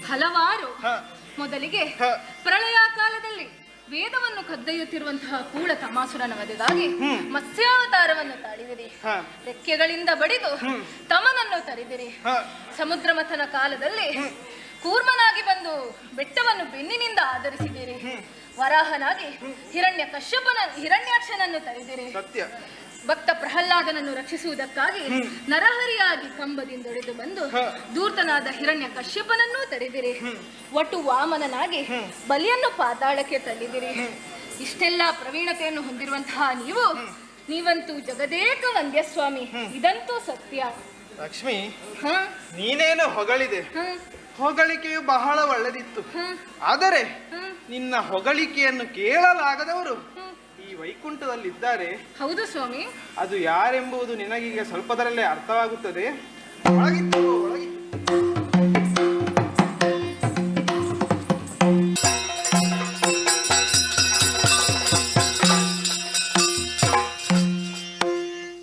S7: ಹಲವಾರು. ಮೊದಲಿಗೆ ಪ್ರಳಯ ಕಾಲದಲ್ಲಿ ವೇದವನ್ನು ಕದ್ದೊಯ್ಯುತ್ತಿರುವಂತಹ ಕೂಳ ತಮಾಸುರನ ವಧೆಗಾಗಿ ಮತ್ಸ್ಯಾವತಾರವನ್ನು ತಾಳಿದಿರಿ. ರೆಕ್ಕೆಗಳಿಂದ ಬಡಿದು ತಮನನ್ನು ತರಿದಿರಿ. ಸಮುದ್ರ ಮಥನ ಕಾಲದಲ್ಲಿ ಕೂರ್ಮನಾಗಿ ಬಂದು ಬೆಟ್ಟವನ್ನು ಬೆನ್ನಿನಿಂದ ಆಧರಿಸಿದಿರಿ. ವರಾಹನಾಗಿ ಹಿರಣ್ಯಾಕ್ಷನನ್ನು ತರಿದಿರಿ. ಭಕ್ತ ಪ್ರಹ್ಲಾದನನ್ನು ರಕ್ಷಿಸುವುದಕ್ಕಾಗಿ ನರಹರಿಯಾಗಿ ಕಂಬದಿಂದೊಡೆದು ಬಂದು ಧೂರ್ತನಾದ ಹಿರಣ್ಯ ಕಶ್ಯಪನನ್ನೂ ತಡೆದಿರಿ. ಒಟ್ಟು ವಾಮನನಾಗಿ ಬಲಿಯನ್ನು ಪಾತಾಳಕ್ಕೆ ತಳ್ಳಿದಿರಿ. ಇಷ್ಟೆಲ್ಲ ಪ್ರವೀಣತೆಯನ್ನು ಹೊಂದಿರುವಂತಹ ನೀವಂತೂ ಜಗದೇಕ ವಂದ್ಯ ಸ್ವಾಮಿ. ಇದಂತೂ ಸತ್ಯ.
S5: ಲಕ್ಷ್ಮಿ, ನೀನೇನು ಹೊಗಳಿದೆ. ಹೊಗಳಿಕೆಯು ಬಹಳ ಒಳ್ಳೆದಿತ್ತು. ಆದರೆ ನಿನ್ನ ಹೊಗಳಿಕೆಯನ್ನು ಕೇಳಲಾಗದವರು ಈ ವೈಕುಂಠದಲ್ಲಿದ್ದಾರೆ.
S7: ಹೌದು ಸ್ವಾಮಿ.
S5: ಅದು ಯಾರೆಂಬುದು ನಿನಗೀಗ ಸ್ವಲ್ಪದರಲ್ಲೇ ಅರ್ಥವಾಗುತ್ತದೆ. ಒಳಗಿತ್ತು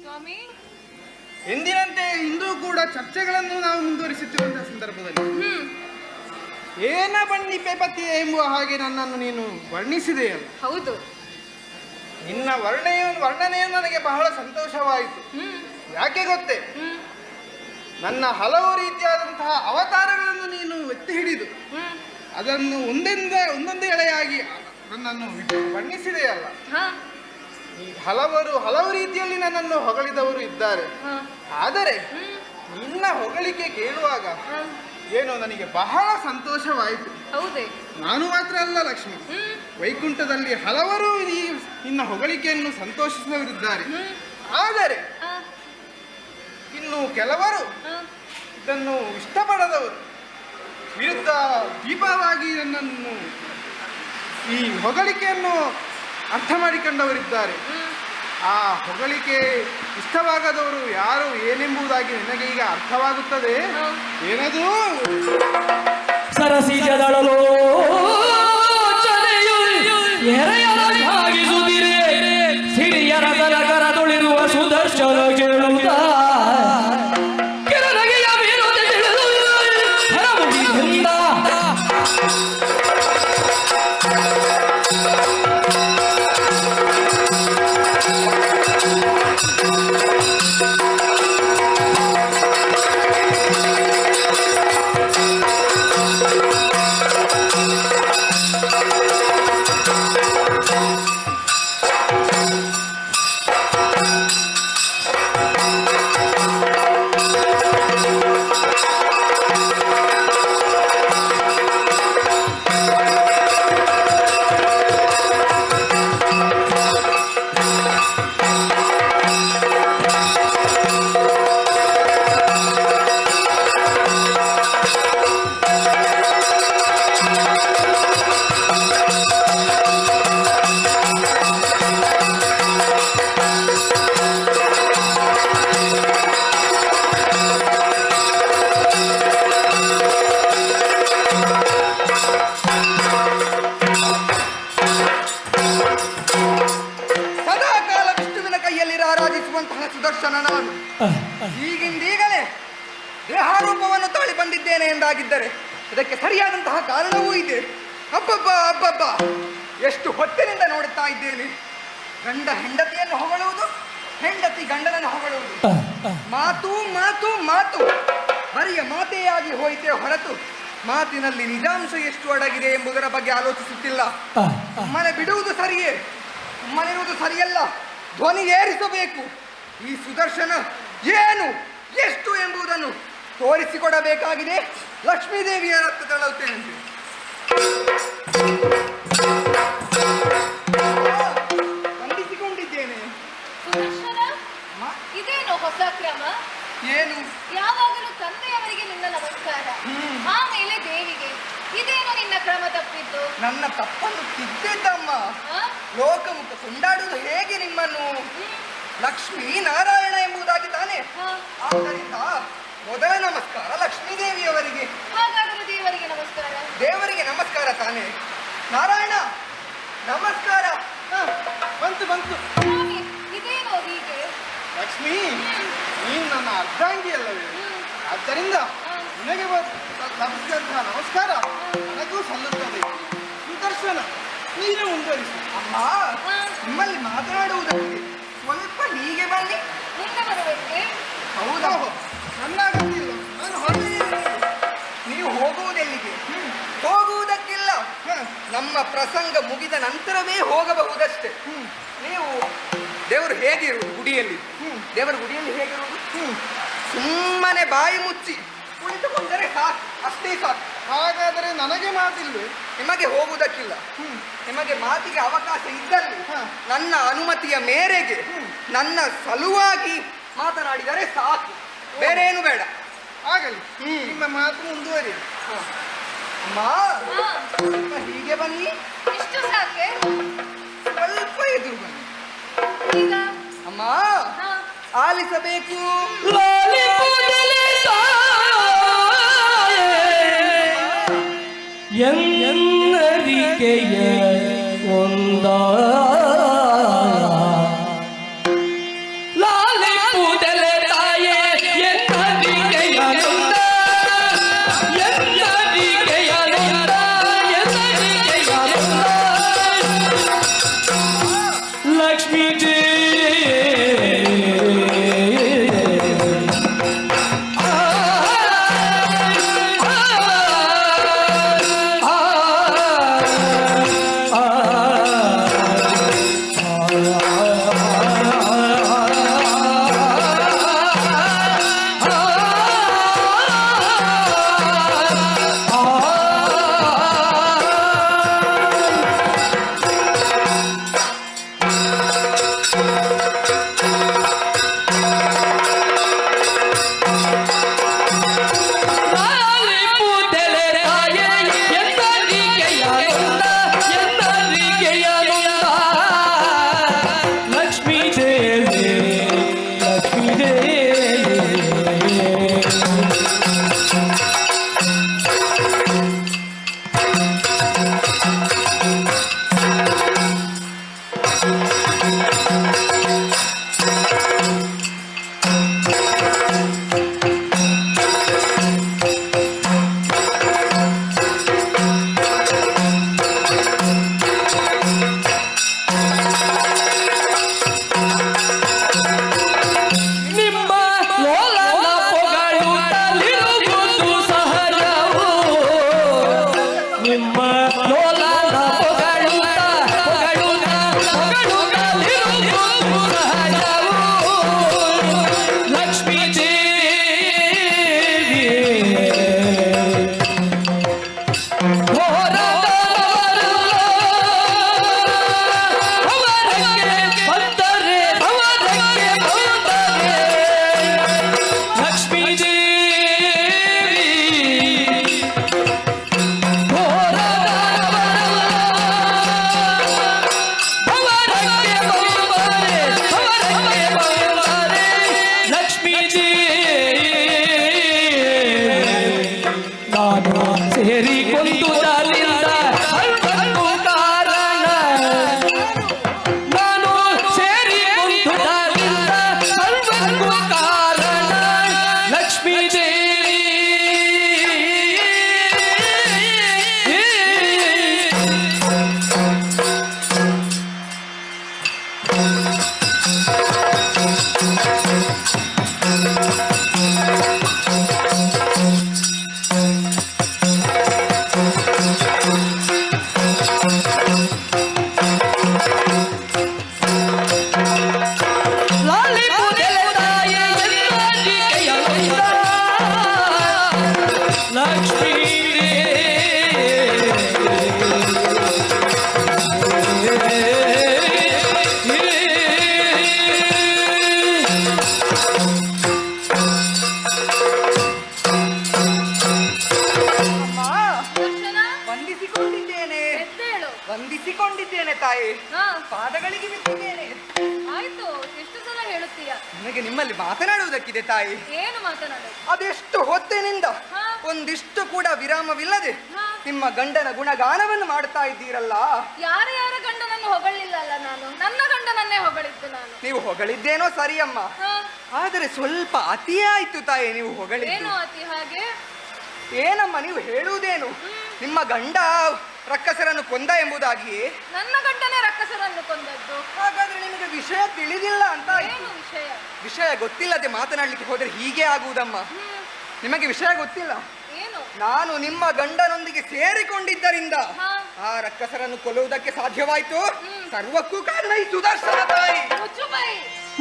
S7: ಸ್ವಾಮಿ.
S5: ಎಂದಿನಂತೆ ಇಂದು ಕೂಡ ಚರ್ಚೆಗಳನ್ನು ನಾವು ಮುಂದುವರಿಸುತ್ತಿರುವಂತಹ ಸಂದರ್ಭದಲ್ಲಿ ಏನ ಬಣ್ಣಿಪೆ ಪತಿ ಎಂಬುವ ಹಾಗೆ ನನ್ನನ್ನು ನೀನು ವರ್ಣಿಸಿದೆಯಲ್ಲ.
S7: ಹೌದು.
S5: ನಿನ್ನ ವರ್ಣನೆಯು ನನಗೆ ಬಹಳ ಸಂತೋಷವಾಯಿತು. ಯಾಕೆ ಗೊತ್ತೇ? ನನ್ನ ಹಲವು ರೀತಿಯಾದಂತಹ ಅವತಾರಗಳನ್ನು ನೀನು ಎತ್ತಿ ಹಿಡಿದು ಅದನ್ನು ಒಂದೊಂದೇ ಎಳೆಯಾಗಿ ನನ್ನನ್ನು ವರ್ಣಿಸಿದೆಯಲ್ಲ. ಈ ಹಲವು ರೀತಿಯಲ್ಲಿ ನನ್ನನ್ನು ಹೊಗಳಿದವರು ಇದ್ದಾರೆ. ಆದರೆ ನಿನ್ನ ಹೊಗಳಿಕೆ ಕೇಳುವಾಗ ಏನೋ ನನಗೆ ಬಹಳ ಸಂತೋಷವಾಯಿತು.
S7: ಹೌದೇ?
S5: ನಾನು ಮಾತ್ರ ಅಲ್ಲ ಲಕ್ಷ್ಮಿ, ವೈಕುಂಠದಲ್ಲಿ ಹಲವರು ಈ ನಿನ್ನ ಹೊಗಳಿಕೆಯನ್ನು ಸಂತೋಷಿಸುವವರಿದ್ದಾರೆ. ಆದರೆ ಇನ್ನು ಕೆಲವರು ಇದನ್ನು ಇಷ್ಟಪಡದವರು ವಿರುದ್ಧ ದೀಪವಾಗಿ ನನ್ನನ್ನು ಈ ಹೊಗಳಿಕೆಯನ್ನು ಅರ್ಥ ಮಾಡಿಕೊಂಡವರಿದ್ದಾರೆ. ಆ ಹೊಗಳಿಕೆ ಇಷ್ಟವಾಗದವರು ಯಾರು ಏನೆಂಬುದಾಗಿ ನಿನಗೆ ಈಗ ಅರ್ಥವಾಗುತ್ತದೆ. ಏನದು?
S1: ಸರಸಿಜದಳಲೋ ಸಿರಿಯರ ಕರದೊಳಿರುವ ಸುದರ್ಶನ ಕೇಳುತ್ತ ಕಿರಣಗೆಯ ವಿರೋಧ ತಿಳಿದು ಹರಮುಗಿಯಿಂದ
S3: ಸುದರ್ಶನ ನಾನು ಈಗಿಂದೀಗಲೇ ದೇಹಾರೂಪವನ್ನು ತಾಳಿ ಬಂದಿದ್ದೇನೆ ಎಂದಾಗಿದ್ದರೆ ಇದಕ್ಕೆ ಸರಿಯಾದಂತಹ ಕಾರಣವೂ ಇದೆ. ಎಷ್ಟು ಹೊತ್ತಿನಿಂದ ನೋಡುತ್ತಾ ಇದ್ದೇನೆ. ಗಂಡ ಹೆಂಡತಿಯನ್ನು ಹೊಗಳುವುದು ಹೆಂಡತಿ ಗಂಡನನ್ನು ಹೊಗಳುವುದು. ಮಾತು ಮಾತು ಮಾತು ಬರಿಯ ಮಾತೆಯಾಗಿ ಹೋಯಿತೆ ಹೊರತು ಮಾತಿನಲ್ಲಿ ನಿಜಾಂಶ ಎಷ್ಟು ಅಡಗಿದೆ ಎಂಬುದರ ಬಗ್ಗೆ ಆಲೋಚಿಸುತ್ತಿಲ್ಲ. ಮನೆ ಬಿಡುವುದು ಸರಿಯೇ, ಮನೆಯುವುದು ಸರಿಯಲ್ಲ, ಧ್ವನಿ ಏರಿಸಬೇಕು. ಈ ಸುದರ್ಶನ ಏನು ಎಷ್ಟು ಎಂಬುದನ್ನು ತೋರಿಸಿಕೊಡಬೇಕಾಗಿದೆ. ಲಕ್ಷ್ಮೀದೇವಿಯ ರಕ್ತ ತಳುತ್ತೇನೆ. ಖಂಡಿಸಿಕೊಂಡಿದ್ದೇನೆ.
S7: ಸುದರ್ಶನ, ಇದೇನು ಹೊಸ ಕ್ರಮ?
S3: ಏನು?
S7: ಯಾವಾಗಲೂ ತಂದೆಯವರಿಗೆ ನಿನ್ನ ನಮಸ್ಕಾರ, ಆಮೇಲೆ ದೇವಿಗೆ. ಇದೇನು ನಿನ್ನ ಕ್ರಮ ತಪ್ಪಿದ್ದು?
S3: ನನ್ನ ತಪ್ಪನ್ನು ತಿದ್ದಿದ್ದಮ್ಮ. ಲೋಕಮುಖ ಕೊಂಡಾಡುವುದು ಹೇಗೆ ನಿಮ್ಮನ್ನು? ಲಕ್ಷ್ಮೀ ನಾರಾಯಣ ಎಂಬುದಾಗಿ ತಾನೆ. ಆದ್ದರಿಂದ ಮೊದಲ ನಮಸ್ಕಾರ ಲಕ್ಷ್ಮೀ ದೇವಿಯವರಿಗೆ.
S7: ಹಾಗಾದರೆ ದೇವರಿಗೆ ನಮಸ್ಕಾರ.
S3: ದೇವರಿಗೆ ನಮಸ್ಕಾರ ತಾನೆ. ನಾರಾಯಣ ನಮಸ್ಕಾರ.
S5: ಬಂತು ಬಂತು.
S7: ಸ್ವಾಮಿ, ಇದೇನೋ ಹೀಗೆ?
S5: ಲಕ್ಷ್ಮಿ, ನೀನು ನನ್ನ ಅರ್ಧಾಂಗಿ ಅಲ್ಲವೇ? ಆದ್ದರಿಂದ ನಿನಗೆ ಲಭಿಸಿದಂತಹ ನಮಸ್ಕಾರ ನನಗೂ ಸಲ್ಲುತ್ತದೆ. ಸುದರ್ಶನ, ನೀನು ಮುಂದುವರಿಸು.
S3: ಅಮ್ಮ, ನಿಮ್ಮಲ್ಲಿ ಮಾತನಾಡುವುದಕ್ಕೆ ಸ್ವಲ್ಪ ಹೀಗೆ ಬನ್ನಿ.
S7: ಮುಂದೆ ಬರಬೇಕೆ?
S3: ಹೌದಾ?
S5: ನನ್ನ ಅಗತ್ಯ ಇಲ್ಲ, ನಾನು ಹೊರಗೆ.
S3: ನೀವು ಹೋಗುವುದೆಲ್ಲಿಗೆ? ಹೋಗುವುದಕ್ಕಿಲ್ಲ. ನಮ್ಮ ಪ್ರಸಂಗ ಮುಗಿದ ನಂತರವೇ ಹೋಗಬಹುದಷ್ಟೇ. ನೀವು ದೇವರು ಹೇಗಿರುವುದು ಗುಡಿಯಲ್ಲಿ? ದೇವರ ಗುಡಿಯಲ್ಲಿ ಹೇಗಿರುವುದು? ಸುಮ್ಮನೆ ಬಾಯಿ ಮುಚ್ಚಿ ಕುಳಿತುಕೊಂಡರೆ ಸಾಕು, ಅಷ್ಟೇ ಸಾಕು.
S5: ಹಾಗಾದರೆ ನನಗೆ ಮಾತಿಲ್ವೇ?
S3: ನಿಮಗೆ ಹೋಗುವುದಕ್ಕಿಲ್ಲ. ನಿಮಗೆ ಮಾತಿಗೆ ಅವಕಾಶ ಇದ್ದಲ್ಲಿ ನನ್ನ ಅನುಮತಿಯ ಮೇರೆಗೆ ನನ್ನ ಸಲುವಾಗಿ ಮಾತನಾಡಿದರೆ ಸಾಕು, ಬೇರೇನು ಬೇಡ.
S5: ಆಗಲಿ, ನಿಮ್ಮ ಮಾತು ಮುಂದುವರಿ.
S3: ಅಮ್ಮ, ಸ್ವಲ್ಪ ಹೀಗೆ ಬನ್ನಿ.
S7: ಇಷ್ಟು ಸಾಕೆ?
S3: ಸ್ವಲ್ಪ ಎದುರು ಬನ್ನಿ.
S7: ಈಗ
S3: ಅಮ್ಮ, ಆಲಿಸಬೇಕು.
S1: ಎಂದರಿಕೆಯ ಒಂದ
S3: ವಂದಿಸಿಕೊಂಡಿದ್ದೇನೆ ತಾಯಿ, ಪಾದಗಳಿಗೆ ಬಿಟ್ಟಿದ್ದೇನೆ.
S7: ಆಯ್ತು, ಎಷ್ಟು ಸಲ ಹೇಳುತ್ತೀಯ?
S3: ನನಗೆ ನಿಮ್ಮಲ್ಲಿ ಮಾತನಾಡುವುದಕ್ಕಿದೆ ತಾಯಿ.
S7: ಏನು ಮಾತನಾಡೋದು?
S3: ಅದೆಷ್ಟು ಹೊತ್ತಿನಿಂದ ಒಂದಿಷ್ಟು ಕೂಡ ವಿರಾಮವಿಲ್ಲದೆ ನಿಮ್ಮ ಗಂಡನ ಗುಣಗಾನವನ್ನು ಮಾಡ್ತಾ ಇದ್ದೀರಲ್ಲ.
S7: ಯಾರ ಗಂಡನನ್ನು ಹೊಗಳಿಲ್ಲ ಅಲ್ಲ ನಾನು, ನನ್ನ ಗಂಡನನ್ನೇ ಹೊಗಳಿದ್ದು ನಾನು.
S3: ನೀವು ಹೊಗಳಿದ್ದೇನೋ ಸರಿಯಮ್ಮ, ಆದರೆ ಸ್ವಲ್ಪ ಅತಿಯೇ ಆಯ್ತು ತಾಯಿ ನೀವು ಹೊಗಳಿದ್ದು.
S7: ಏನು ಅತಿ? ಹಾಗೆ
S3: ಏನಮ್ಮ ನೀವು ಹೇಳುವುದೇನು? ನಿಮ್ಮ ಗಂಡ ರಕ್ಕಸರನ್ನು ಕೊಂದ ಎಂಬುದಾಗಿ.
S7: ನನ್ನ ಗಂಡನೇ ರಕ್ಕಸರನ್ನು ಕೊಂದದ್ದು.
S3: ಹಾಗಾದ್ರೆ ನಿಮಗೆ ವಿಷಯ ತಿಳಿದಿಲ್ಲ ಅಂತ.
S7: ಏನು ವಿಷಯ?
S3: ವಿಷಯ ಗೊತ್ತಿಲ್ಲದೆ ಮಾತನಾಡ್ಲಿಕ್ಕೆ ಹೋದ್ರೆ ಹೀಗೆ ಆಗುವುದಮ್ಮ. ನಿಮಗೆ ವಿಷಯ ಗೊತ್ತಿಲ್ಲ.
S7: ಏನು?
S3: ನಾನು ನಿಮ್ಮ ಗಂಡನೊಂದಿಗೆ ಸೇರಿಕೊಂಡಿದ್ದರಿಂದ ಆ ರಕ್ಕಸರನ್ನು ಕೊಲ್ಲುವುದಕ್ಕೆ ಸಾಧ್ಯವಾಯಿತು. ಸರ್ವಕ್ಕೂ ಕಾರಣ ಈ ಸುದರ್ಶನ ತಾಯಿ.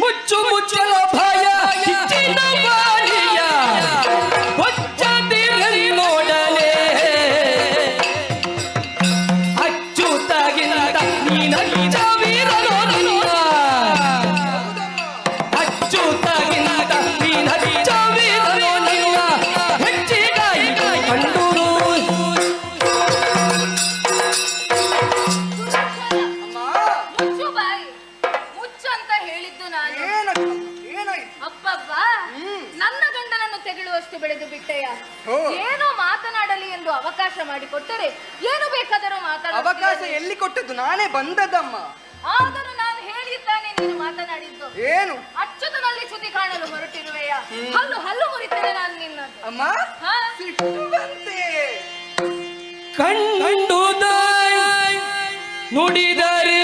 S1: ಮುಚ್ಚು ಮುಚ್ಚಲ ಭಯ ನೋಡಲೇ ಅಚ್ಚುತಾಗಿಂದ ನೀನ ಅಚ್ಚುತಾಗಿಂದ ನೀನ ಹೆಚ್ಚಿಗಾಯಿ ಕಂಡು
S7: ಮುಚ್ಚು ಬಾಯಿ. ಮುಚ್ಚು ಅಂತ ಹೇಳಿದ್ದು ನಾನು. ಅಪ್ಪಬ್ಬ, ನನ್ನ ಗಂಡನನ್ನು ತೆಗೆಳುವಷ್ಟು ಬೆಳೆದು ಬಿಟ್ಟೆಯ. ಏನೋ ಮಾತನಾಡಲಿ ಎಂದು ಅವಕಾಶ ಮಾಡಿಕೊಟ್ಟರೆ ಏನು ಬೇಕಾದರೂ ಮಾತಾಡ.
S3: ಅವಕಾಶ ಎಲ್ಲಿ ಕೊಟ್ಟದ್ದು? ನಾನೇ ಬಂದದ್ದಮ್ಮ.
S7: ಆದರೂ ನಾನು ಹೇಳಿದ್ದಾನೆ ನೀನು ಮಾತನಾಡಿದ್ದು.
S3: ಏನು?
S7: ಅಚ್ಚುತನಲ್ಲಿ ಚ್ಯುತಿ ಕಾಣಲು ಹೊರಟಿರುವೆಯ. ಹಲ್ಲು ಹಲ್ಲು ಮುರಿತೇನೆ ನಾನು ನಿನ್ನದು.
S3: ಅಮ್ಮ ಸಿಟ್ಟು ಬಂತೆ.
S1: ಕಂಡು ನುಡಿದರೆ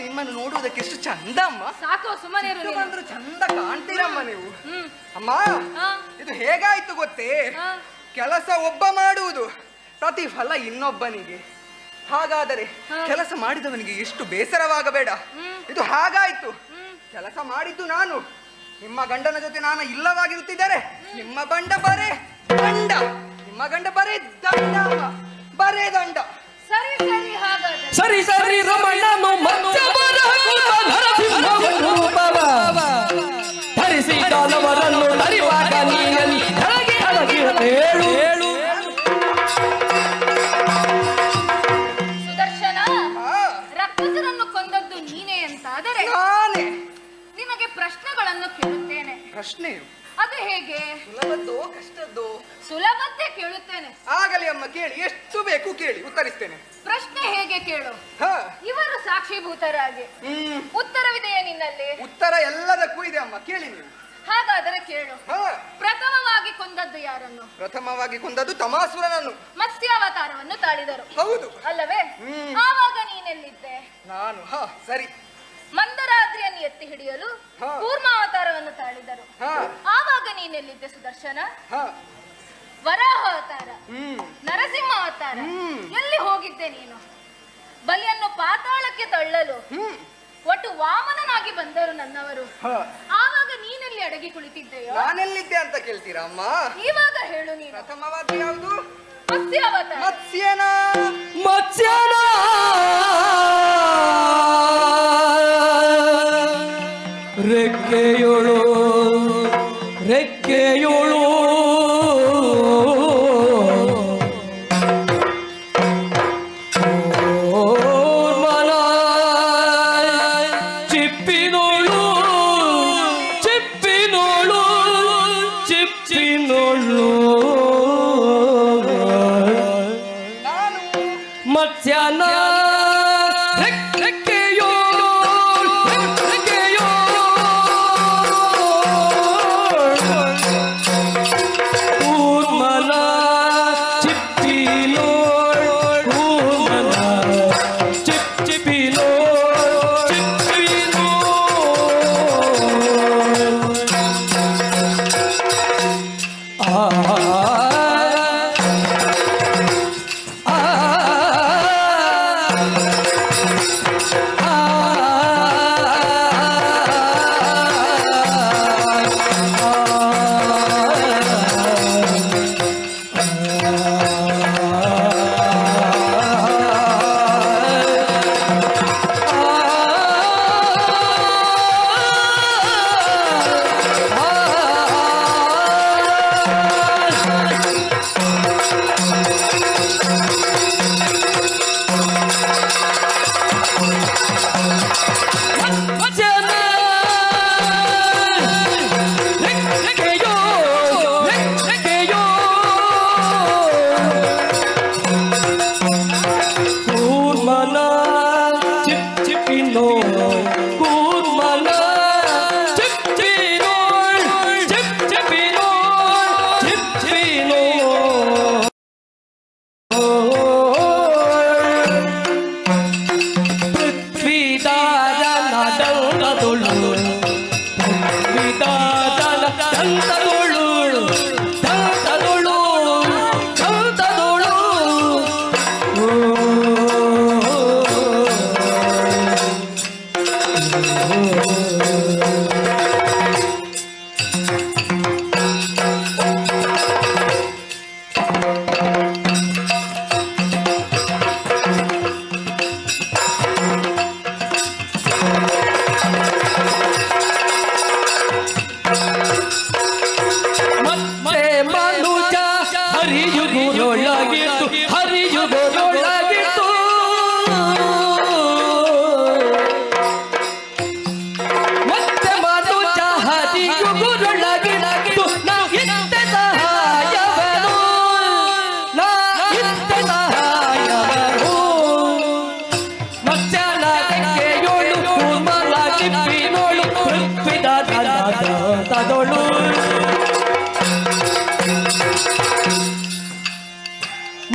S3: ನಿಮ್ಮನ್ನು ನೋಡುವುದಕ್ಕೆ ಎಷ್ಟು ಚಂದ ಅಮ್ಮ.
S7: ಸಾಕು ಸುಮ್ಮನೆ
S3: ಬಂದ್ರು ಚಂದ ಕಾಣ್ತೀರಮ್ಮ ನೀವು. ಅಮ್ಮ ಇದು ಹೇಗಾಯ್ತು ಗೊತ್ತೇ? ಕೆಲಸ ಒಬ್ಬ ಮಾಡುವುದು, ಪ್ರತಿಫಲ ಇನ್ನೊಬ್ಬನಿಗೆ. ಹಾಗಾದರೆ ಕೆಲಸ ಮಾಡಿದವನಿಗೆ ಎಷ್ಟು ಬೇಸರವಾಗಬೇಡ. ಇದು ಹಾಗಾಯ್ತು. ಕೆಲಸ ಮಾಡಿದ್ದು ನಾನು, ನಿಮ್ಮ ಗಂಡನ ಜೊತೆ ನಾನು ಇಲ್ಲವಾಗಿರುತ್ತಿದ್ದರೆ ನಿಮ್ಮ ಗಂಡ ಬರೇ ದಂಡ, ನಿಮ್ಮ ಗಂಡ ಬರೇ ದಂಡ, ಬರೇ ದಂಡ.
S7: ಸರಿ ಸರಿ ಹಾಗಾದ್ರೆ
S1: ಸರಿ ಸರಿ ರಮಣ
S7: ಕೇಳುತ್ತೇನೆ.
S8: ಪ್ರಶ್ನೆಯು
S7: ಅದು ಹೇಗೆ?
S8: ಸುಲಭದ್ದೋ ಕಷ್ಟದ್ದೋ?
S7: ಸುಲಭದ್ದೇ ಕೇಳುತ್ತೇನೆ.
S8: ಆಗಲಿ ಅಮ್ಮ, ಕೇಳಿ, ಎಷ್ಟು ಬೇಕು ಕೇಳಿ, ಉತ್ತರಿಸ್ತೇನೆ.
S7: ಪ್ರಶ್ನೆ ಹೇಗೆ ಕೇಳು.
S8: ಹ,
S7: ಇವರು ಸಾಕ್ಷೀಭೂತರಾಗಿ ಉತ್ತರವಿದೆಯೇ ನಿನ್ನಲ್ಲಿ?
S8: ಉತ್ತರ ಎಲ್ಲದಕ್ಕೂ ಇದೆ ಅಮ್ಮ, ಕೇಳಿ ನೀವು.
S7: ಹಾಗಾದರೆ ಕೇಳು.
S8: ಹ,
S7: ಪ್ರಥಮವಾಗಿ ಕೊಂದದ್ದು ಯಾರನ್ನು?
S8: ಪ್ರಥಮವಾಗಿ ಕೊಂದದ್ದು ತಮಾಸುರನನ್ನು.
S7: ಮತ್ಸ್ಯಾವತಾರವನ್ನು ತಾಳಿದರು,
S8: ಹೌದು
S7: ಅಲ್ಲವೇ? ಆವಾಗ ನೀನೆಲ್ಲಿದ್ದೆ?
S8: ನಾನು ಸರಿ.
S7: ಮಂದರಾದ್ರಿಯನ್ನು ಎತ್ತಿ ಹಿಡಿಯಲು ಕೂರ್ಮಾವತಾರವನ್ನು ತಾಳಿದರು, ಆವಾಗ ನೀನೆಲ್ಲಿದ್ದೆ ಸುದರ್ಶನ? ವರಾಹ ಅವತಾರ, ನರಸಿಂಹ ಅವತಾರ, ಎಲ್ಲಿ ಹೋಗಿದ್ದೆ ನೀನು? ಬಲಿಯನ್ನು ಪಾತಾಳಕ್ಕೆ ತಳ್ಳಲು ಒಟ್ಟು ವಾಮನನಾಗಿ ಬಂದರು ನನ್ನವರು, ಆವಾಗ ನೀನೆಲ್ಲಿ ಅಡಗಿ ಕುಳಿತಿದ್ದೆಯೋ?
S8: ನಾನೆಲ್ಲಿದ್ದೆ ಅಂತ ಕೇಳ್ತೀರಾ ಅಮ್ಮ?
S7: ಇವಾಗ ಹೇಳು ನೀನು.
S8: ಪ್ರಥಮವಾಗಿ ಯಾವುದು?
S7: ಮತ್ಸ್ಯಾವತಾರ.
S8: ಮತ್ಸ್ಯನ
S1: ಮತ್ಸ್ಯನ ರೆಕ್ಕೆಯೋಳು ರೆಕ್ಕೆಯೋಳು ಚಿಪ್ಪಿನೋಳು ಚಿಪ್ಪಿನೋಳು ಚಿಪ್ಪಿನೋಳು ಮತ್ಸ್ಯನ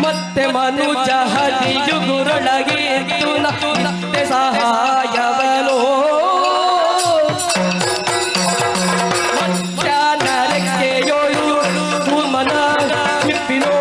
S1: ಮತ್ತೆ ಮನುಜ ಹದಿಯುಗುರೊಳಗೆ ಮತ್ತೆ ಸಹಾಯವನು ಮಧ್ಯಾಹ್ನರೆಕ್ಕೆಯೋಳು ಕೂರ್ಮನ ಚಿಪ್ಪಿನೋ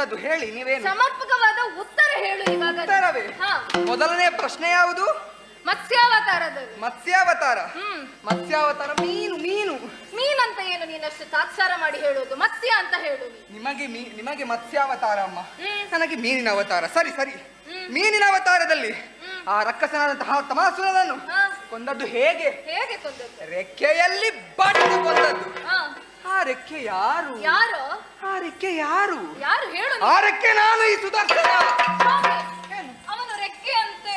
S8: ಕೊಂದದ್ದು ಹೇಳಿ ನೀವೇನು
S7: ಸಮರ್ಪಕವಾದ ಉತ್ತರ ಹೇಳು ಇವಾಗ.
S8: ಉತ್ತರವೇ? ಮೊದಲನೇ ಪ್ರಶ್ನೆ ಯಾವುದು?
S7: ಮತ್ಸ್ಯಾವತಾರದಲ್ಲಿ.
S8: ಮತ್ಸ್ಯಾವತಾರ. ಮತ್ಸ್ಯಾವತಾರ ಮೀನು. ಮೀನು
S7: ಮೀನಂತ ಏನು ನೀನಷ್ಟು ಸಾಕ್ಷಾರ ಮಾಡಿ ಹೇಳೋದು? ಮತ್ಸ್ಯ ಅಂತ ಹೇಳು.
S8: ನಿಮಗೆ ಮತ್ಸ್ಯಾವತಾರ ಅಮ್ಮ, ನನಗೆ ಮೀನಿನ ಅವತಾರ. ಸರಿ ಸರಿ, ಮೀನಿನ ಅವತಾರದಲ್ಲಿ ಆ ರಕ್ಕಸನಾದಂತಹ ತಮಾಸುರನನ್ನು ಕೊಂದದ್ದು ಹೇಗೆ?
S7: ಹೇಗೆ ಕೊಂದದ್ದು?
S8: ರೆಕ್ಕೆಯಲ್ಲಿ ಬಡಿದು ಕೊಂದದ್ದು. ಆ ರೆಕ್ಕೆ ಯಾರು?
S7: ಯಾರು
S8: ಆ ರೆಕ್ಕೆ ಯಾರು?
S7: ಯಾರು ಹೇಳು.
S8: ಆ ರೆಕ್ಕೆ ನಾನು, ಈ ಸುದರ್ಶನ.
S7: ಅವನು ರೆಕ್ಕೆ ಅಂತೆ.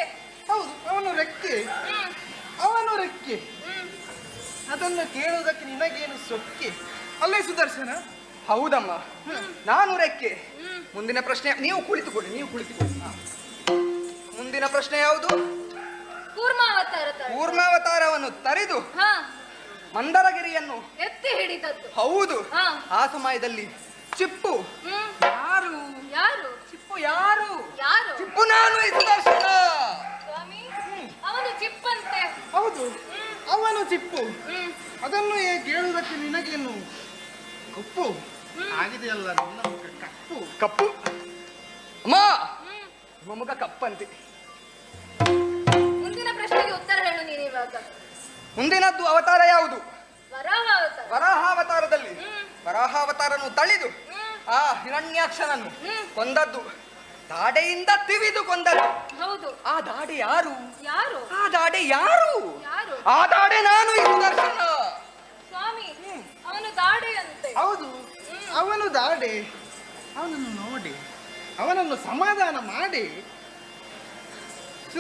S5: ಹೌದು, ಅವನು ರೆಕ್ಕೆ. ಅವನು ರೆಕ್ಕೆ. ಅದನ್ನು ಕೇಳುವುದಕ್ಕೆ ನಿನಗೇನು ಸೊಕ್ಕೆ? ಅಲ್ಲೇ ಸುದರ್ಶನ.
S8: ಹೌದಮ್ಮ, ನಾನು ರೆಕ್ಕೆ. ಮುಂದಿನ ಪ್ರಶ್ನೆ, ನೀವು ಕುಳಿತುಕೊಳ್ಳಿ. ಮುಂದಿನ ಪ್ರಶ್ನೆ ಯಾವುದು? ಕೂರ್ಮಾವತಾರವನ್ನು ತರಿದು ಮಂದರಗಿರಿಯನ್ನು
S7: ಎತ್ತಿ ಹಿಡಿದದ್ದು.
S8: ಹೌದು. ಆ ಸಮಯದಲ್ಲಿ ಚಿಪ್ಪು ಯಾರು?
S7: ಯಾರು
S8: ಚಿಪ್ಪು ಯಾರು?
S7: ಯಾರು?
S8: ಚಿಪ್ಪು ನಾನು, ಈ ಸುದರ್ಶನ.
S7: ಸ್ವಾಮಿ, ಅವನು ಚಿಪ್ಪಂತೆ.
S5: ಹೌದು, ಅವನು ಚಿಪ್ಪು. ಅದನ್ನು ಕೇಳುವುದಕ್ಕೆ ನಿನಗೇನು ಕಪ್ಪು ಆಗಿದೆಯಲ್ಲ? ನನ್ನ ಮುಖ ಕಪ್ಪು.
S8: ಕಪ್ಪು ಅಮ್ಮ, ನಿಮ್ಮ ಮುಖ ಕಪ್ಪಂತೆ.
S7: ಮುಂದಿನ ಪ್ರಶ್ನೆಗೆ ಉತ್ತರ ಹೇಳು ನೀನು ಇವಾಗ.
S8: ಮುಂದಿನದ್ದು ಅವತಾರ ಯಾವುದು?
S7: ವರಾಹಾವತಾರ.
S8: ವರಾಹಾವತಾರದಲ್ಲಿ ವರಾಹಾವತಾರನು ತಳಿದು ಆ ಹಿರಣ್ಯಾಕ್ಷನನ್ನು ಕೊಂದದ್ದು, ದಾಡೆಯಿಂದ ತಿವಿದು ಕೊಂದದ್ದು.
S7: ಹೌದು.
S8: ಆ ದಾಡೆ ಯಾರು?
S7: ಯಾರು?
S8: ಆ ದಾಡೆ ಯಾರು?
S7: ಯಾರು?
S8: ಆ ದಾಡೆ ನಾನು, ಈ ಸುದರ್ಶನ.
S7: ಸ್ವಾಮಿ, ಅವನು ದಾಡೆಯಂತೆ.
S5: ಹೌದು, ಅವನು ದಾಡೆ. ಅವನನ್ನು ನೋಡಿ, ಅವನನ್ನು ಸಮಾಧಾನ ಮಾಡಿ.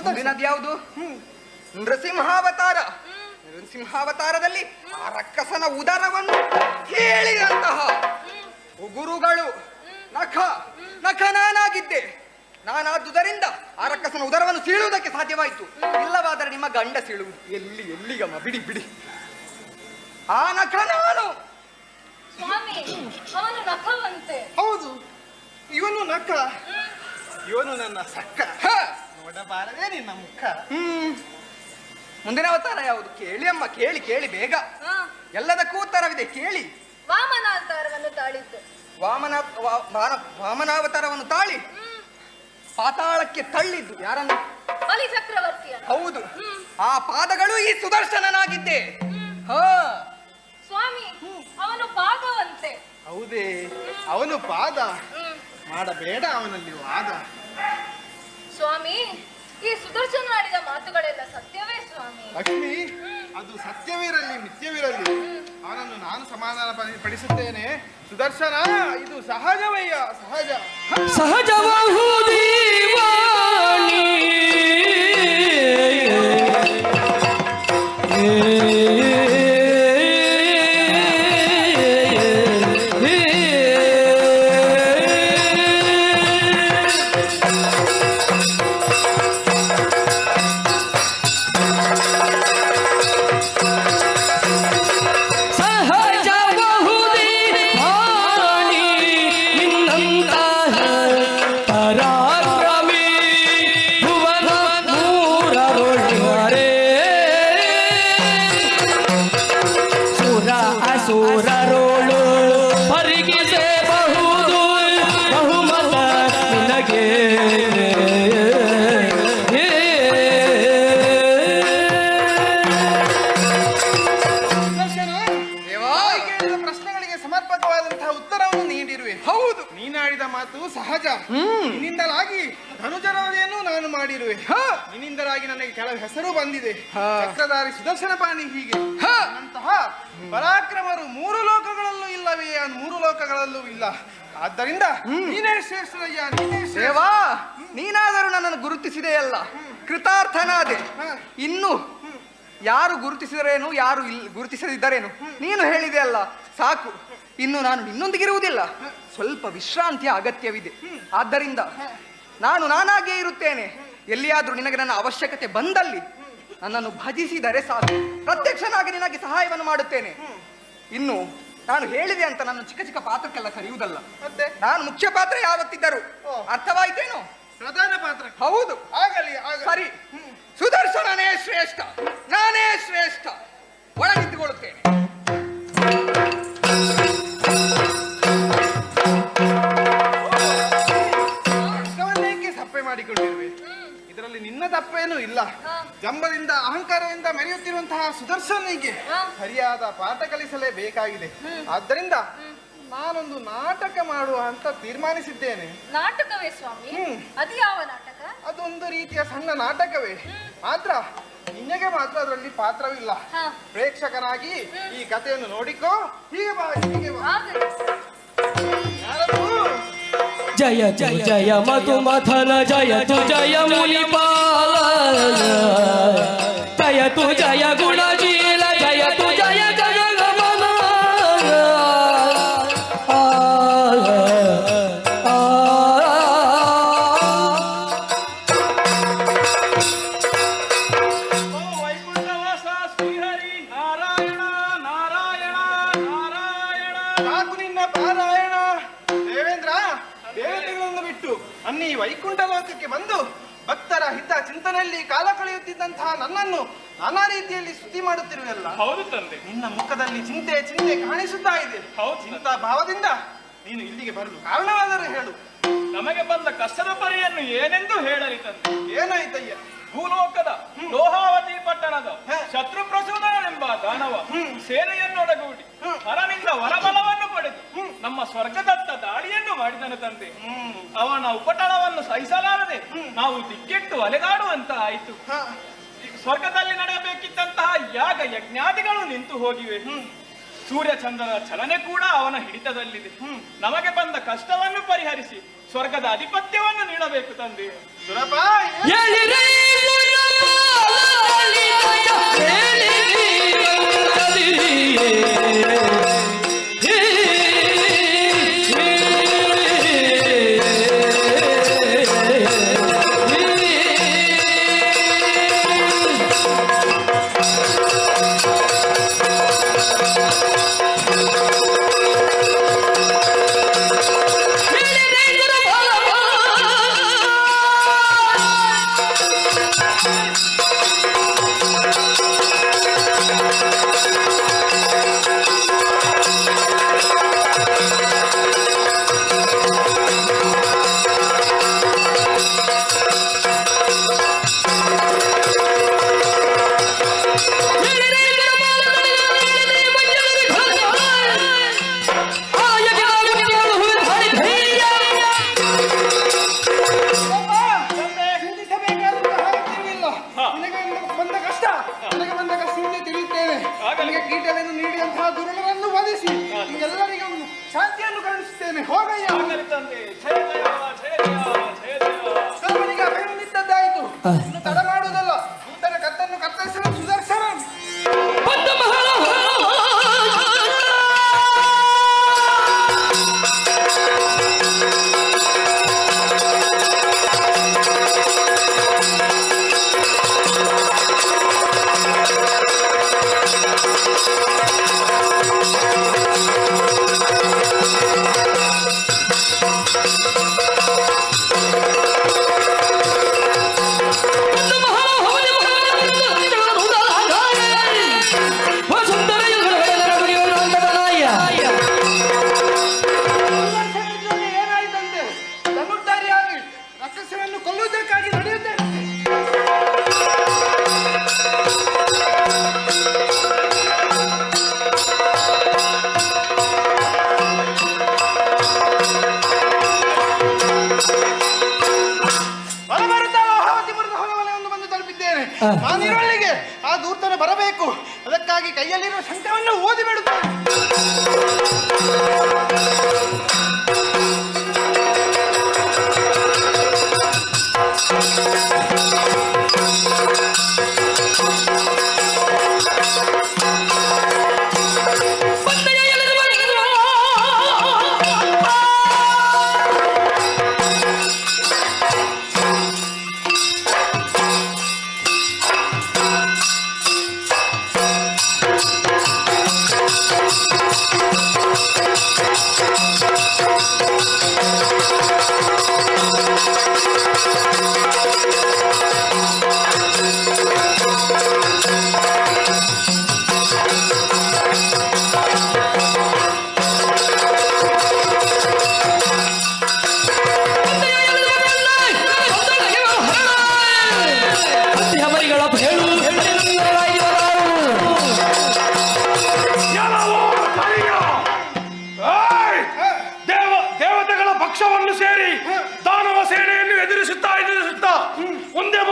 S8: ಮುಂದಿನದ್ದು ಯಾವುದು? ನೃಸಿಂಹಾವತಾರ. ನೃಸಿಂಹಾವತಾರದಲ್ಲಿ ಆ ರಕ್ಕಸನ ಉದರವನ್ನು ಕೇಳಿದಂತಹ ಗುರುಗಳು ನಖ ನಾನಾಗಿದ್ದೆ. ನಾನಾದುದರಿಂದ ಆ ರಕ್ಕಸನ ಉದರವನ್ನು ಸೀಳುವುದಕ್ಕೆ ಸಾಧ್ಯವಾಯಿತು. ಇಲ್ಲವಾದರೆ ನಿಮ್ಮ ಗಂಡ ಸೀಳುವುದು. ಎಲ್ಲಿಗಮ್ಮ, ಬಿಡಿ. ಆ ನಖ ನಾನು.
S7: ಸ್ವಾಮಿ, ಅವನು ನಖವಂತೆ.
S5: ಹೌದು, ಇವನು ನಖ. ಇವನು ನನ್ನ ಸಕ್ಕ. ನೋಡಬಾರದೆ ನಿನ್ನ ಮುಖ.
S8: ಮುಂದಿನ ಅವತಾರ ಯಾವುದು? ಕೇಳಿ ಅಮ್ಮ, ಕೇಳಿ ಬೇಗ. ಎಲ್ಲದಕ್ಕೂ ಉತ್ತರವಿದೆ, ಕೇಳಿ.
S7: ವಾಮನಾವತಾರವನ್ನು ತಾಳಿದ್ದು.
S8: ವಾಮನಾವತಾರವನ್ನು ತಾಳಿ ಪಾತಾಳಕ್ಕೆ ತಳ್ಳಿದ್ದು ಯಾರನ್ನು?
S7: ಬಲಿ ಚಕ್ರವರ್ತಿಯ.
S8: ಹೌದು, ಆ ಪಾದಗಳು ಈ ಸುದರ್ಶನನಾಗಿದ್ದೆ.
S7: ಸ್ವಾಮಿ, ಅವನು ಪಾದವಂತೆ.
S5: ಹೌದೇ, ಅವನು ಪಾದ. ಮಾಡಬೇಡ ಅವನಲ್ಲಿ ವಾದ.
S7: ಸ್ವಾಮಿ, ಈ ಸುದರ್ಶನ ಆಡಿದ ಮಾತುಗಳೆಲ್ಲ ಸತ್ಯವೇ ಸ್ವಾಮಿ?
S5: ಲಕ್ಷ್ಮಿ, ಅದು ಸತ್ಯವಿರಲಿ ಮಿಥ್ಯವಿರಲಿ, ಅವನನ್ನು ನಾನು ಸಮಾಧಾನ ಪಡಿಸುತ್ತೇನೆ. ಸುದರ್ಶನ, ಇದು ಸಹಜವಯ್ಯ,
S1: ಸಹಜವಾಹುದೀವಾಣಿ. ಸೂರರೋಳು ಪರಿಗಿಸಬಹುದು ಬಹುಮತ ನಿನಗೆ.
S5: ಪ್ರಶ್ನೆಗಳಿಗೆ ಸಮರ್ಪಕವಾದಂತಹ ಉತ್ತರವನ್ನು ನೀಡಿರುವೆ.
S8: ಹೌದು,
S5: ನೀನಾಡಿದ ಮಾತು ಸಹಜ. ನಿನ್ನಿಂದಲಾಗಿ ಧನುಜರವರೆಯನ್ನು ನಾನು ಮಾಡಿರುವೆ. ನಿನ್ನಿಂದಲಾಗಿ ನನಗೆ ಕೆಲವು ಹೆಸರು ಬಂದಿದೆ. ಚಕ್ರಧಾರಿ ಸುದರ್ಶನ ಪಾಣಿ. ಹೀಗೆ ಅಂತಹ ಪರಾಕ್ರಮರು 3 ಲೋಕಗಳಲ್ಲೂ ಇಲ್ಲವೇ? 3 ಲೋಕಗಳಲ್ಲೂ ಇಲ್ಲ. ಆದ್ದರಿಂದ ನೀನೇ ಶ್ರೇಷ್ಠರಯ್ಯ, ನೀನೇ
S8: ದೇವಾ. ನೀನಾದರೂ ನನ್ನನ್ನು ಗುರುತಿಸಿದೆಯಲ್ಲ, ಕೃತಾರ್ಥನಾದೆ. ಇನ್ನು ಯಾರು ಗುರುತಿಸಿದರೇನು, ಯಾರು ಗುರುತಿಸದಿದ್ದರೇನು, ನೀನು ಹೇಳಿದೆ ಅಲ್ಲ, ಸಾಕು. ಇನ್ನು ನಾನು ನಿನ್ನೊಂದಿಗಿರುವುದಿಲ್ಲ. ಸ್ವಲ್ಪ ವಿಶ್ರಾಂತಿಯ ಅಗತ್ಯವಿದೆ. ಆದ್ದರಿಂದ ನಾನು ನಾನಾಗಿಯೇ ಇರುತ್ತೇನೆ. ಎಲ್ಲಿಯಾದ್ರೂ ನಿನಗೆ ನನ್ನ ಅವಶ್ಯಕತೆ ಬಂದಲ್ಲಿ ನನ್ನನ್ನು ಭಜಿಸಿದರೆ ಸಾಕು. ಪ್ರತ್ಯಕ್ಷನಾಗಿ ನಿನಗೆ ಸಹಾಯವನ್ನು ಮಾಡುತ್ತೇನೆ. ಇನ್ನು ನಾನು ಹೇಳಿದೆ ಅಂತ ನನ್ನ ಚಿಕ್ಕ ಚಿಕ್ಕ ಪಾತ್ರಕ್ಕೆಲ್ಲ ಕರೆಯುವುದಲ್ಲ.
S5: ಮತ್ತೆ
S8: ನಾನು ಮುಖ್ಯ ಪಾತ್ರ ಯಾವತ್ತಿದ್ದರು. ಅರ್ಥವಾಯ್ತೇನೋ?
S5: ಪ್ರಧಾನ ಪಾತ್ರ.
S8: ಹೌದು,
S5: ಆಗಲಿ.
S8: ಸರಿ. ಸುದರ್ಶನನೇ ಶ್ರೇಷ್ಠ, ನಾನೇ ಶ್ರೇಷ್ಠ. ಒಳಗಿದ್ದುಕೊಳ್ಳುತ್ತೇನೆ. ಇದರಲ್ಲಿ ನಿನ್ನ ತಪ್ಪೇನೂ ಇಲ್ಲ. ಜಂಬದಿಂದ ಅಹಂಕಾರದಿಂದ ಮೆರೆಯುತ್ತಿರುವಂತಹ ಸುದರ್ಶನಿಗೆ ಸರಿಯಾದ ಪಾಠ ಕಲಿಸಲೇಬೇಕಾಗಿದೆ. ಆದ್ದರಿಂದ ನಾನೊಂದು ನಾಟಕ ಮಾಡುವ ಅಂತ ತೀರ್ಮಾನಿಸಿದ್ದೇನೆ.
S7: ನಾಟಕವೇ ಸ್ವಾಮಿ? ಅದು ಯಾವ ನಾಟಕ?
S8: ಅದೊಂದು ರೀತಿಯ ಸಣ್ಣ ನಾಟಕವೇ, ಮಾತ್ರ ನಿನಗೆ ಮಾತ್ರ ಅದರಲ್ಲಿ ಪಾತ್ರವಿಲ್ಲ. ಪ್ರೇಕ್ಷಕನಾಗಿ ಈ ಕಥೆಯನ್ನು ನೋಡಿಕೋ. ಹೀಗೆ ಬಾ, ಹೀಗೆ ಬಾ.
S1: ಜಯ ಜಯ ಜಯ ಮಧು ಮಥನ ಜಯ ತು ಜಯ ಮುನಿಪಾಲ ಜಯ ತು ಜಯ ಗುಣಶೀಲ ಜಯ ತು ಜಯ ಜಗಗಮನ
S5: ವೈಕುಂಠವಾಸ ಶ್ರೀಹರಿ ನಾರಾಯಣ ನಾರಾಯಣ ನಾರಾಯಣ.
S8: ಸಾಕು ನಿನ್ನ ಪಾರಾಯಣ. ದೇವೇಂದ್ರ, ದೇವತೆಗಳನ್ನು ಬಿಟ್ಟು ಅನ್ನಿ ವೈಕುಂಠ ಲೋಕಕ್ಕೆ ಬಂದು ಭಕ್ತರ ಹಿತ ಚಿಂತನೆಯಲ್ಲಿ ಕಾಲ ಕಳೆಯುತ್ತಿದ್ದಂತಹ ನನ್ನನ್ನು ನಾನಾ ರೀತಿಯಲ್ಲಿ ಸ್ತುತಿ ಮಾಡುತ್ತಿರುವಲ್ಲ.
S5: ಹೌದು ತಂದೆ,
S8: ನಿನ್ನ ಮುಖದಲ್ಲಿ ಚಿಂತೆ ಚಿಂತೆ ಕಾಣಿಸುತ್ತಾ ಇದೆ. ಚಿಂತಾ ಭಾವದಿಂದ ನೀನು ಇಲ್ಲಿಗೆ ಬರಲು ಕಾರಣವಾದರೂ ಹೇಳು.
S5: ನಮಗೆ ಬಂದ ಕಷ್ಟದ ಪರಿಯನ್ನು ಏನೆಂದು ಹೇಳಲಿ ತಂದೆ.
S8: ಏನಾಯ್ತಯ್ಯ?
S5: ಭೂಲೋಕದ ಲೋಹಾವತಿ ಪಟ್ಟಣದ ಶತ್ರು ಪ್ರಸೂದನೆಂಬ ದಾನವ ಸೇನೆಯನ್ನೊಡಗೂಡಿ ಹರನಿಂದ ವರಬಲವನ್ನು ಪಡೆದು ನಮ್ಮ ಸ್ವರ್ಗದತ್ತ ದಾಳಿಯನ್ನು ಮಾಡಿದನು ತಂದೆ. ಅವನ ಉಪಟಳವನ್ನು ಸಹಿಸಲಾರದೆ ನಾವು ದಿಕ್ಕೆಟ್ಟು ಅಲೆದಾಡುವಂತ ಆಯಿತು. ಸ್ವರ್ಗದಲ್ಲಿ ನಡೆಯಬೇಕಿದ್ದಂತಹ ಯಾಗ ಯಜ್ಞಾದಿಗಳು ನಿಂತು ಹೋಗಿವೆ. ಸೂರ್ಯಚಂದ್ರನ ಚಲನೆ ಕೂಡ ಅವನ ಹಿಡಿತದಲ್ಲಿದೆ. ನಮಗೆ ಬಂದ ಕಷ್ಟವನ್ನು ಪರಿಹರಿಸಿ ಸ್ವರ್ಗದ ಅಧಿಪತ್ಯವನ್ನು ನೀಡಬೇಕು ತಂದೆ.
S8: ಸುರಪ ತಡ ಮಾಡುವುದಲ್ಲ, ನೂತನ ಕತ್ತನ್ನು ಕತ್ತರಿಸಲು ಸುದರ್ಶನ. ನಾನಿರೊಳಗೆ ಆ ದೂರ್ತನ ಬರಬೇಕು. ಅದಕ್ಕಾಗಿ ಕೈಯಲ್ಲಿರುವ ಶಂಖವನ್ನು ಓದಿ ಬಿಡುತ್ತೇನೆ.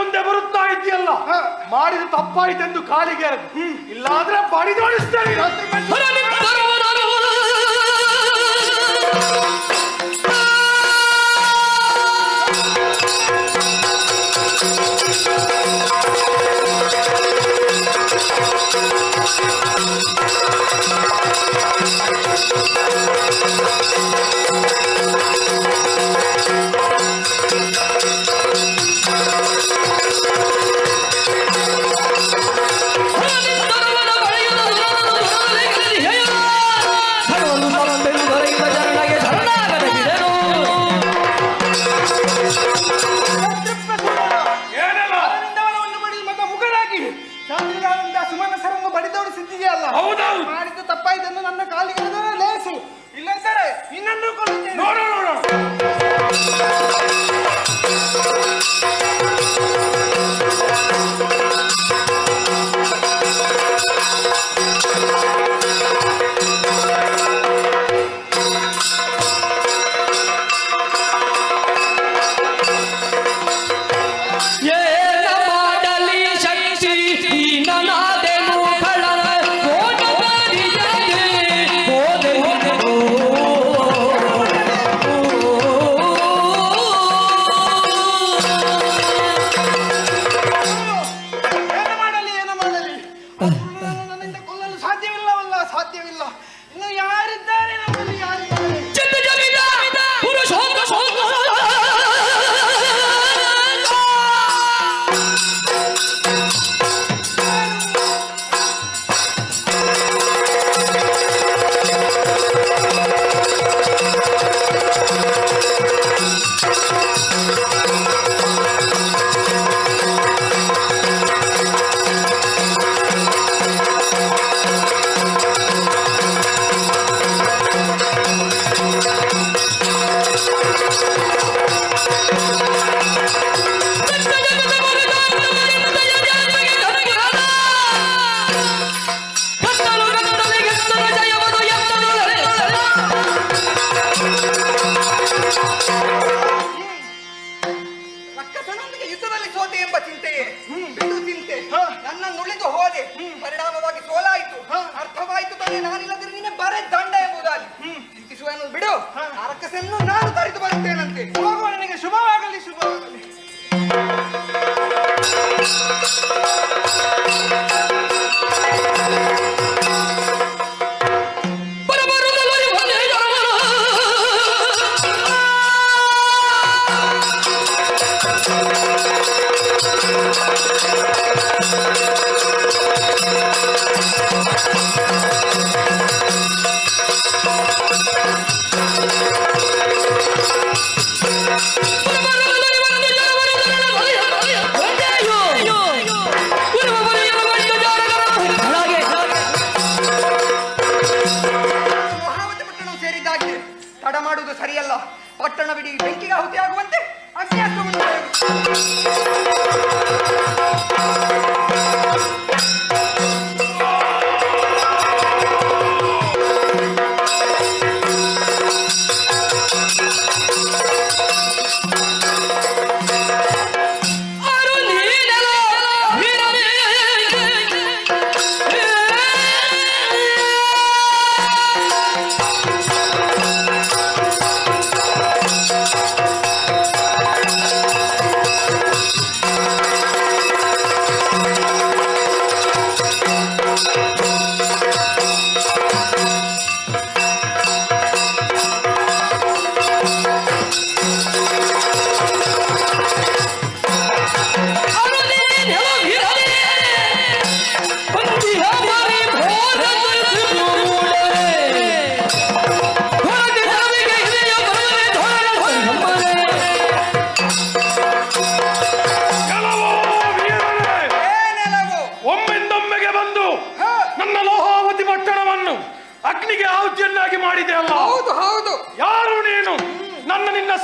S2: ಮುಂದೆ ಬರುತ್ತಾ ಇದೆಯಲ್ಲ, ಮಾಡಿದ ತಪ್ಪಾಯಿತೆಂದು ಕಾಲಿಗೆ ಇಲ್ಲಾದ್ರೆ ಬಡಿದೋಡಿಸ್ತೇನೆ.
S8: ಮಾಡಿದ ತಪ್ಪಾಯ್ತನ್ನು ನನ್ನ ಕಾಲಿಗೆ ಲೇಸು, ಇಲ್ಲಂದರೆ ಇನ್ನೊಂದು ಕೊಡುತ್ತೇನೆ.
S2: ನೋಡ ನೋಡ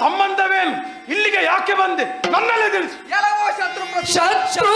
S2: ಸಂಬಂಧವೇನು? ಇಲ್ಲಿಗೆ ಯಾಕೆ ಬಂದೆ? ನನ್ನಲ್ಲೇ ತಿಳಿಸು.
S1: ಶತ್ರು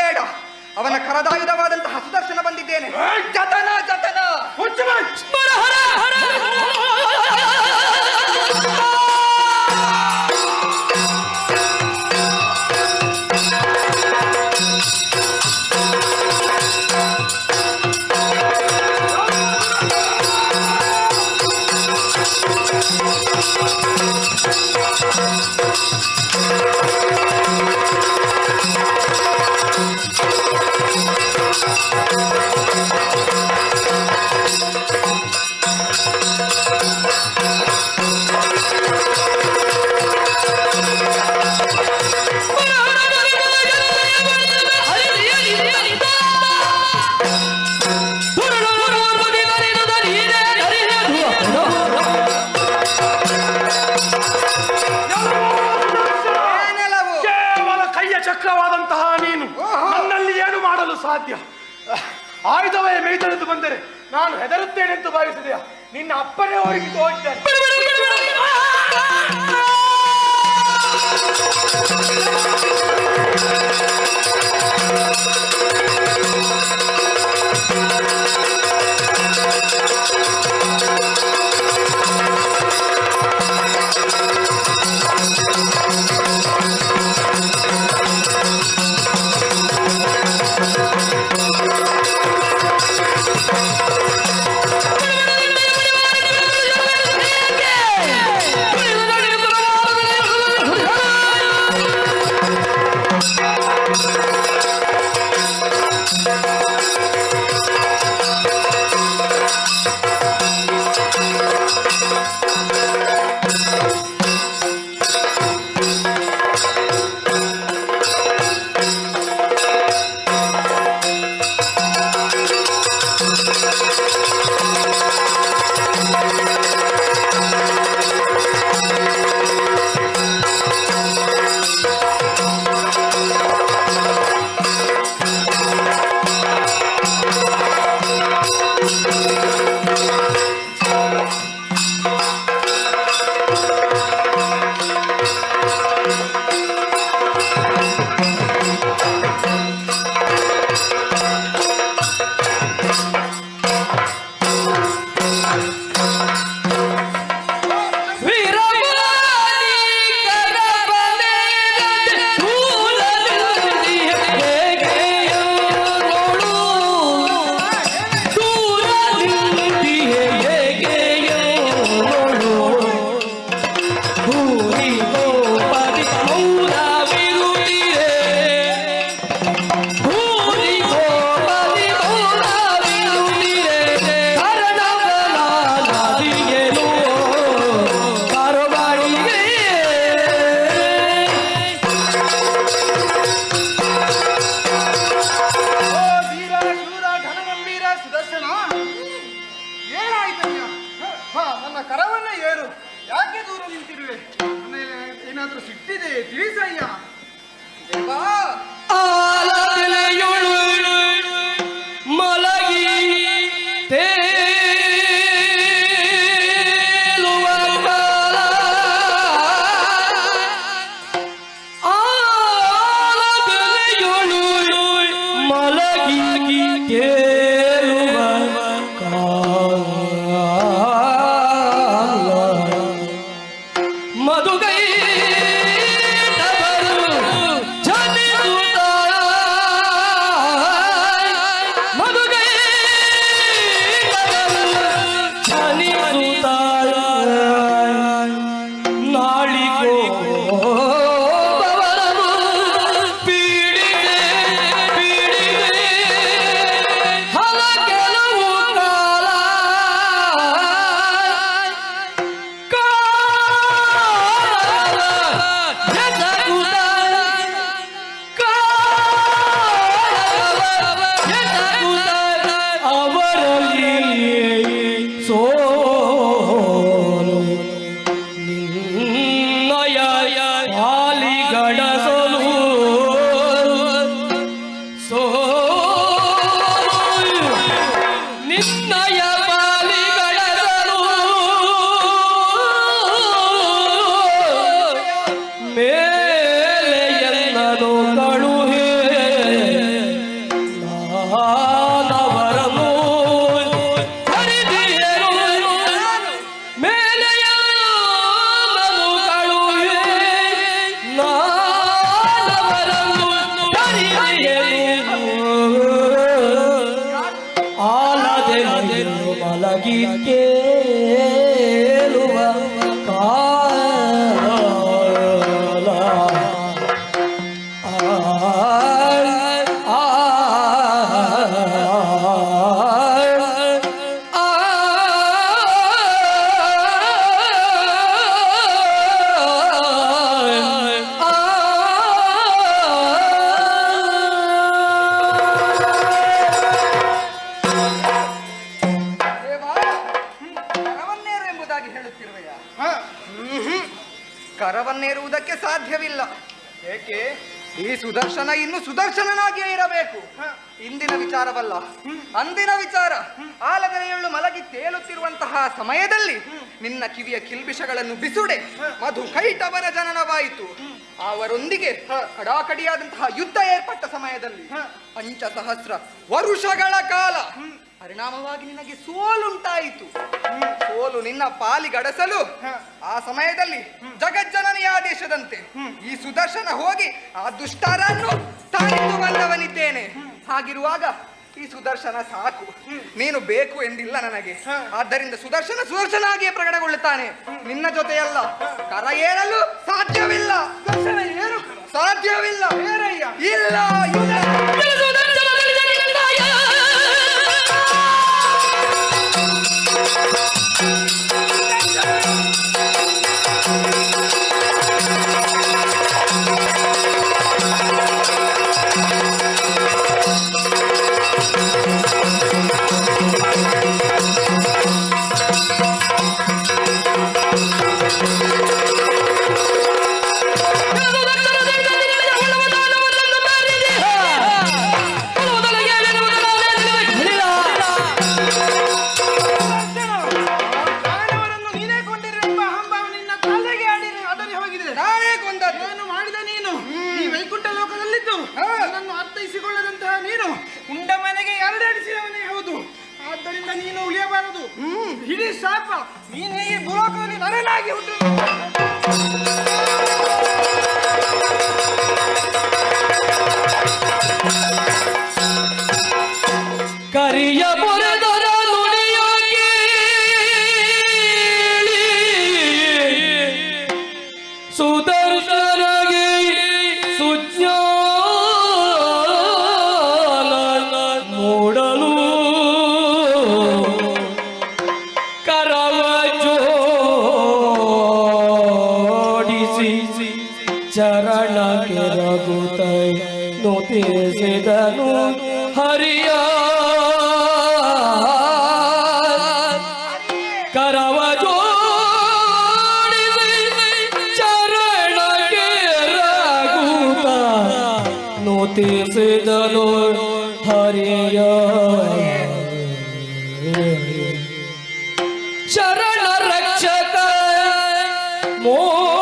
S8: ಬೇಡ. ಅವನ ಕರದಾಯುಧವಾದಂತಹ ಸುದರ್ಶನ ಬಂದಿದ್ದೇನೆ. ಜತನ ಜತನ
S6: ಚಕ್ರವಾದಂತಹ ನೀನು ನನ್ನಲ್ಲಿ ಏನು ಮಾಡಲು ಸಾಧ್ಯ? ಆಯುಧವೇ ಮೈದಳೆದು ಬಂದರೆ ನಾನು ಹೆದರುತ್ತೇನೆ ಎಂದು ಭಾವಿಸಿದೆಯಾ? ನಿನ್ನ ಅಪ್ಪನೇ ಅವರಿಗೆ ಹೋಗಿದ್ದಾನೆ.
S8: ಸಾಧ್ಯವಿಲ್ಲ. ಏಕೆ? ಈ ಸುದರ್ಶನ ಇನ್ನು ಸುದರ್ಶನನಾಗಿಯೇ ಇರಬೇಕು. ಇಂದಿನ ವಿಚಾರವಲ್ಲ, ಅಂದಿನ ವಿಚಾರ. ಆಲದನೆಯೊಳ್ಳು ಮಲಗಿ ತೇಲುತ್ತಿರುವಂತಹ ಸಮಯದಲ್ಲಿ ನಿನ್ನ ಕಿವಿಯ ಕಿಲ್ಬಿಷಗಳನ್ನು ಬಿಸುಡೆ ಮಧು ಕೈಟವರ ಜನನವಾಯಿತು. ಅವರೊಂದಿಗೆ ಕಡಾಕಡಿಯಾದಂತಹ ಯುದ್ಧ ಏರ್ಪಟ್ಟ ಸಮಯದಲ್ಲಿ 5,000 ವರುಷಗಳ ಕಾಲ ಪರಿಣಾಮವಾಗಿ ನಿನಗೆ ಸೋಲುಂಟಾಯಿತು. ಸೋಲು ನಿನ್ನ ಪಾಲಿಗಡಸಲು ಆ ಸಮಯದಲ್ಲಿ ಜಗಜ್ಜನನಿಯ ಆದೇಶದಂತೆ ಈ ಸುದರ್ಶನ ಹೋಗಿ ಆ ದುಷ್ಟರನ್ನು ತಾಯಿತು ಬಂದವನಿದ್ದೇನೆ. ಹಾಗಿರುವಾಗ ಈ ಸುದರ್ಶನ ಸಾಕು, ನೀನು ಬೇಕು ಎಂದಿಲ್ಲ ನನಗೆ. ಆದ್ದರಿಂದ ಸುದರ್ಶನ ಆಗಿಯೇ ಪ್ರಕಟಗೊಳ್ಳುತ್ತಾನೆ. ನಿನ್ನ ಜೊತೆಯಲ್ಲ, ಕರ ಏರಲು ಸಾಧ್ಯವಿಲ್ಲ. ಸಾಧ್ಯವಿಲ್ಲ. ಇಲ್ಲ
S6: ನೀನು ಉಳಿಯಬಾರದು. ಇಡೀ ಶಾಪ ನೀನು ಈ ಭೂಲೋಕದಲ್ಲಿ ನರನಾಗಿ ಹುಟ್ಟು.
S1: ಕರಿಯ ಬರೆದರ ನುಡಿಯಾಗಿ ಸುದರ್ಶನಗೆ ಸುಜ್ಞಾನ ನೋಡಲು ಕರವ ಜೋಡಿಸಿ ಚರಣಕ್ಕೆ ರಘುತ ನೋತಿಸಿದನು ಹರಿಯ. ಕರವ ಜೋಡಿಸಿ ಚರಣಕ್ಕೆ ರಘುತ ನೋತಿಸಿದನು ಹರಿಯ. ಶರಣ ರಕ್ಷಕ ಮೋಕ್ಷದಾಯಕ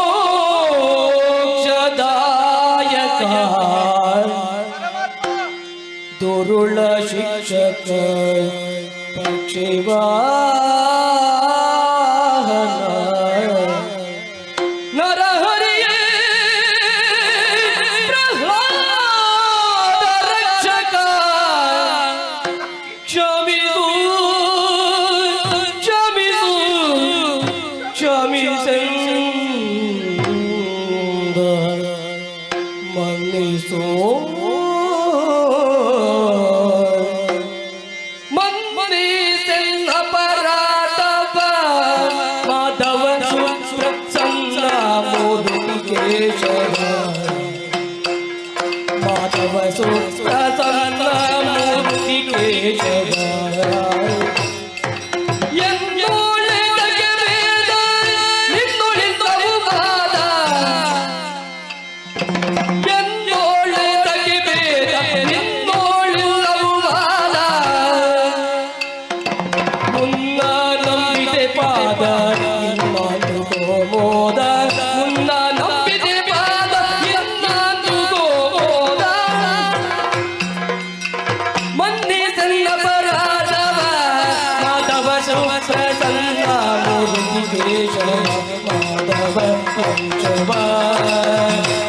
S1: ದುರುಳ ಶಿಕ್ಷಕ ಪಕ್ಷಿವಾಹನ ನರಹರಿಯೇ ಪ್ರಹ್ಲಾದ ರಕ್ಷಕ ಕ್ಷಮಿಸು ಕ್ಷಮಿಸು ಕ್ಷಮಿಸೆಂದ ಮನ್ನಿಸೋ ಅಪರಾಧವ ಮಾಧವ ಸುಪ್ರಸನ್ನ ಮೋದುಕೇಶವ ಮಾಧವ ಸುಪ್ರಸನ್ನ ಮೋದುಕೇಶವ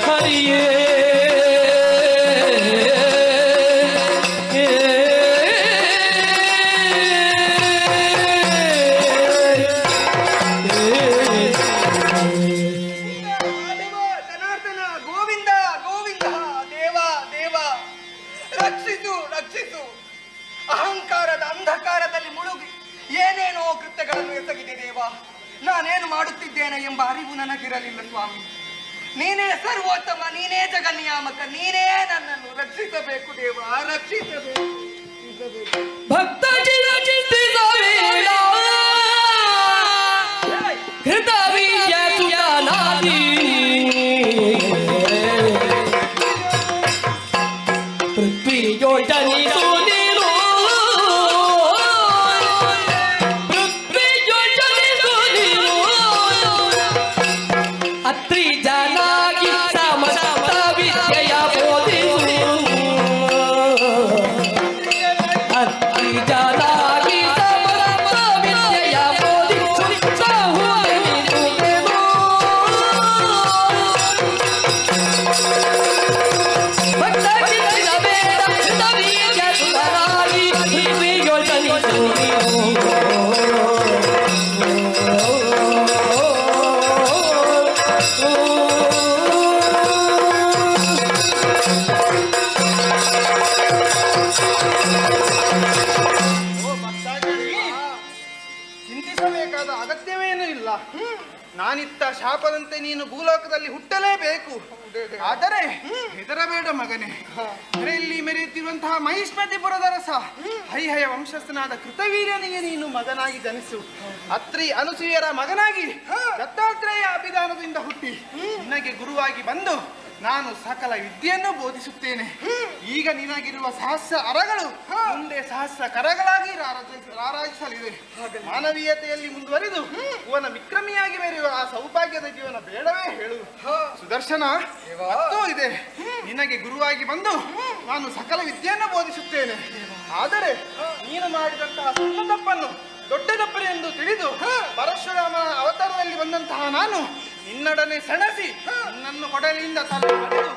S1: ಹರಿಯೇ
S8: ಜನಾರ್ದನ ಗೋವಿಂದ ಗೋವಿಂದ ದೇವ ದೇವ ರಕ್ಷಿಸು ರಕ್ಷಿಸು. ಅಹಂಕಾರದ ಅಂಧಕಾರದಲ್ಲಿ ಮುಳುಗಿ ಏನೇನೋ ಕೃತ್ಯಗಳನ್ನು ಎಸಗಿದೆ ದೇವ. ನಾನೇನು ಮಾಡುತ್ತಿದ್ದೇನೆ ಎಂಬ ಅರಿವು ನನಗಿರಲಿಲ್ಲ ಸ್ವಾಮಿ. ನೀನೇ ಸರ್ವೋತ್ತಮ, ನೀನೇ ಜಗನ್ನಿಯಾಮಕ, ನೀನೇ ನನ್ನನ್ನು ರಕ್ಷಿಸಬೇಕು ದೇವ, ರಕ್ಷಿಸಬೇಕು.
S1: ಭಕ್ತ ಕೃತ ವೀರ್ಯ ಸುತನಾದಿ ಜನಿಸು ನೀನು ಪೃಥ್ವಿಯೋ ಜನಿಸು ನೀನು ಅತ್ರಿ ಜನಾಗಿ ಸಮಸ್ತ ವಿದ್ಯೆಯ ಬೋಧಿಸು ಅತ್ರಿ ಜನಾಗಿ ಸಮಸ್ತ ವಿದ್ಯೆಯ ಬೋಧಿಸು ಬಹು ಭಕ್ತ ಕಿತ್ತಿದ ಬೇಡ ನವೀಯ ಸುಧರಾಗಿ ಪೃಥ್ವಿಯೋ ಜನಿಸು
S8: ಚಿಂತಿಸಬೇಕಾದ ಅಗತ್ಯವೇನೂ ಇಲ್ಲ. ನಾನಿತ್ತ ಶಾಪದಂತೆ ನೀನು ಭೂಲೋಕದಲ್ಲಿ ಹುಟ್ಟಲೇಬೇಕು. ಆದರೆ ಹೆದರಬೇಡ ಮಗನೇ. ಮೆರೆಯಲ್ಲಿ ಮೆರೆಯುತ್ತಿರುವಂತಹ ಮಹಿಷ್ಮತಿಪುರದ ರಸ ಹೈಹಯ ವಂಶಸ್ಥನಾದ ಕೃತವೀರ್ಯನಿಗೆ ನೀನು ಮಗನಾಗಿ ಜನಿಸು. ಅತ್ರಿ ಅನುಸೂಯರ ಮಗನಾಗಿ ದತ್ತಾತ್ರೇಯ ಅಭಿಧಾನದಿಂದ ಹುಟ್ಟಿ ನಿನಗೆ ಗುರುವಾಗಿ ಬಂದು ನಾನು ಸಕಲ ವಿದ್ಯೆಯನ್ನು ಬೋಧಿಸುತ್ತೇನೆ. ಈಗ ನಿನಗಿರುವ ಸಹಸ್ರ ಅರಗಳು ಮುಂದೆ ಸಹಸ್ರ ಕರಗಳಾಗಿ ರಾರಾಜಿಸಲಿದೆ. ಮಾನವೀಯತೆಯಲ್ಲಿ ಮುಂದುವರಿದು ಇವನ ವಿಕ್ರಮಿಯಾಗಿ ಮೆರೆಯುವ ಆ ಸೌಭಾಗ್ಯದ ಜೀವನ ಬೇಡವೇ ಹೇಳು. ಸುದರ್ಶನ ಮತ್ತೂ ಇದೆ. ನಿನಗೆ ಗುರುವಾಗಿ ಬಂದು ನಾನು ಸಕಲ ವಿದ್ಯೆಯನ್ನು ಬೋಧಿಸುತ್ತೇನೆ. ಆದರೆ ನೀನು ಮಾಡಿದಂತಹ ಸಣ್ಣ ತಪ್ಪನ್ನು ದೊಡ್ಡ ತಪ್ಪನೆ ಎಂದು ತಿಳಿದು ಪರಶುರಾಮನ ಅವತಾರದಲ್ಲಿ ಬಂದಂತಹ ನಾನು ನಿನ್ನೊಡನೆ ಸೆಣಸಿ ನಿನ್ನನ್ನು ಕೊಡಲಿಯಿಂದ ತಲೆ ಮಾಡಿದು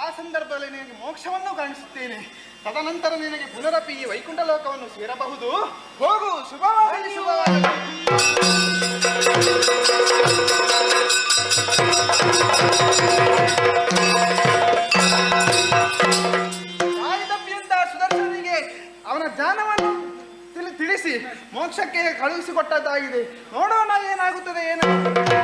S8: ಆ ಸಂದರ್ಭದಲ್ಲಿ ನಿನಗೆ ಮೋಕ್ಷವನ್ನು ಕಾಣಿಸುತ್ತೇನೆ. ತದನಂತರ ನಿನಗೆ ಪುನರಪಿ ಈ ವೈಕುಂಠ ಲೋಕವನ್ನು ಸೇರಬಹುದು. ಹೋಗು, ಶುಭವಾಗಲಿ, ಶುಭವಾಗಲಿ. ದಾರಿ ತಪ್ಪಿದಂತಹ ಸುದರ್ಶನಿಗೆ ಅವನ ಜ್ಞಾನವನ್ನು ತಿಳಿಸಿ ಮೋಕ್ಷಕ್ಕೆ ಕಳುಹಿಸಿಕೊಟ್ಟದ್ದಾಗಿದೆ. ನೋಡೋಣ ಏನಾಗುತ್ತದೆ ಏನಾಗುತ್ತದೆ.